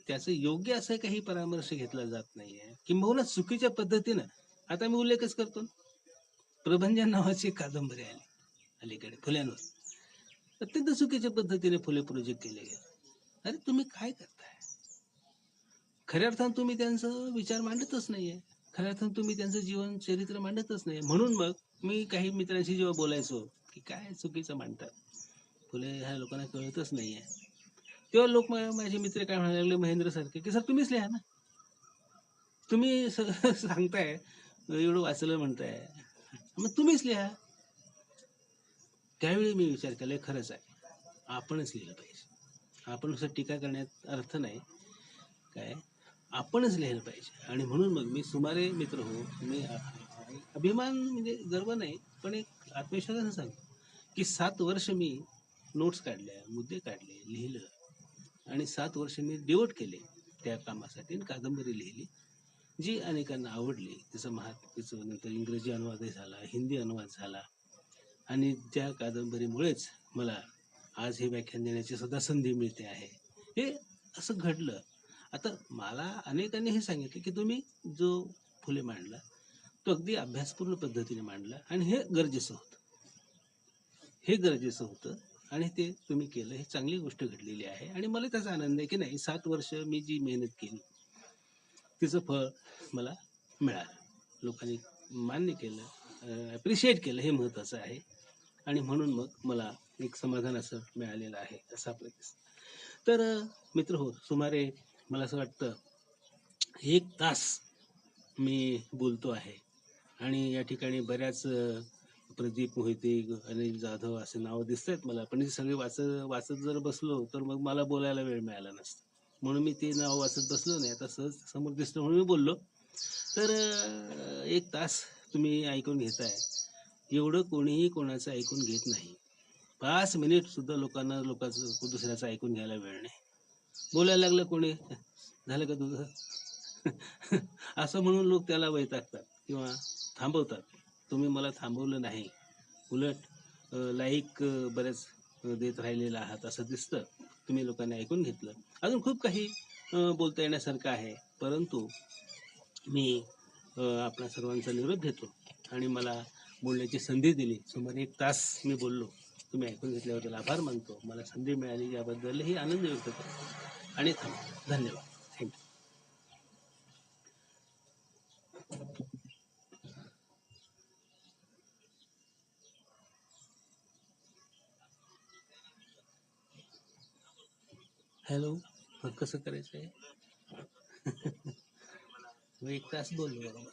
[SPEAKER 1] त्याचं योग्य असं काही परामर्श घेतला जात नाहीये, किंबहुना चुकीच्या पद्धतीनं. आता मी उल्लेखच करतो, प्रभंजन नावाची कादंबरी आली अलीकडे फुल्यांवर, अत्यंत चुकीच्या पद्धतीने फुले प्रोजेक्ट केले गेले. अरे तुम्ही काय करताय? खऱ्या अर्थानं तुम्ही त्यांचं विचार मांडतच नाहीये, खऱ्या अर्थानं तुम्ही त्यांचं जीवन चरित्र मांडतच नाही. म्हणून मग मी काही मित्रांशी जेव्हा बोलायचो की काय चुकीचं मांडतात, फुले ह्या लोकांना कळतच नाहीये, तेव्हा लोक माझे मित्र काय म्हणायला लागले, महेंद्र सारखे, की सर तुम्हीच लिहा ना, तुम्ही सांगताय, एवढं वाचलं म्हणताय, मग तुम्हीच लिहा. त्यावेळी मी विचार केला, खरंच आहे, आपणच लिहिलं पाहिजे. आपण नुसतं टीका करण्यात अर्थ नाही, काय आपणच लिहायला पाहिजे. आणि म्हणून मग मी सुमारे मित्र हो, मी अभिमान म्हणजे गर्व नाही, पण एक आत्मविश्वासानं सांगतो की 7 वर्ष मी नोट्स काढल्या, मुद्दे काढले, लिहिलं, आणि 7 वर्ष मी डिवोट केले त्या कामासाठी. कादंबरी लिहिली जी अनेकांना आवडली. तिचं नंतर इंग्रजी अनुवादही झाला, हिंदी अनुवाद झाला, आणि त्या कादंबरीमुळेच मला आज हे व्याख्यान देण्याची सुद्धा संधी मिळते आहे. हे असं घडलं. आता मला अनेकांनी हे सांगितलं की तुम्ही जो फुले मांडला तो अगदी अभ्यासपूर्ण पद्धतीने मांडला, आणि हे गरजेचं होतं, आणि ते तुम्ही केलं, हे चांगली गोष्ट घडलेली आहे. आणि मला त्याचा आनंद आहे की नाही, 7 वर्ष मी जी मेहनत केली तिचं फळ मला मिळालं, लोकांनी मान्य केलं, अप्रिशिएट केलं, हे महत्वाचं आहे. आणि म्हणून मग मला एक समाधान असं मिळालेलं आहे, असं आपलं दिसतं. तर मित्र हो, सुमारे मला असं वाटतं 1 तास मी बोलतो आहे, आणि या ठिकाणी बऱ्याच प्रदीप मोहिते, अनिल जाधव असे नावं दिसत आहेत मला, पण हे सगळे वाचत जर बसलो तर मग मला बोलायला वेळ मिळाला नसता, म्हणून मी ते नाव वाचत बसलो नाही. आता सहज समोर दिसलं म्हणून मी बोललो. तर 1 तास तुम्ही ऐकून घेताय, एवढं कोणीही कोणाचं ऐकून घेत नाही. 5 मिनिट सुद्धा लोकांचं दुसऱ्याचं ऐकून घ्यायला वेळ नाही. बोलायला लागलं कोणी, झालं का तुझं असं म्हणून लोक त्याला वैतागतात किंवा थांबवतात. तुम्ही मला थांबवलं नाही, उलट लाईक बरेच देत राहिलेला आहात असं दिसतं. तुम्ही लोकांनी ऐकून घेतलं. अजून खूप काही बोलता येण्यासारखं आहे, परंतु मी आपल्या सर्वांचा निरोप घेतो, आणि मला बोलण्याची संधी दिली. सुमारे 1 तास मी बोललो, तुम्ही ऐकून घेतल्याबद्दल आभार मानतो. मला संधी मिळाली याबद्दलही आनंद व्यक्त करतो, आणि थांबतो. धन्यवाद. थँक्यू. हॅलो, कसं करायचं आहे? 1 तास बोललो बरोबर.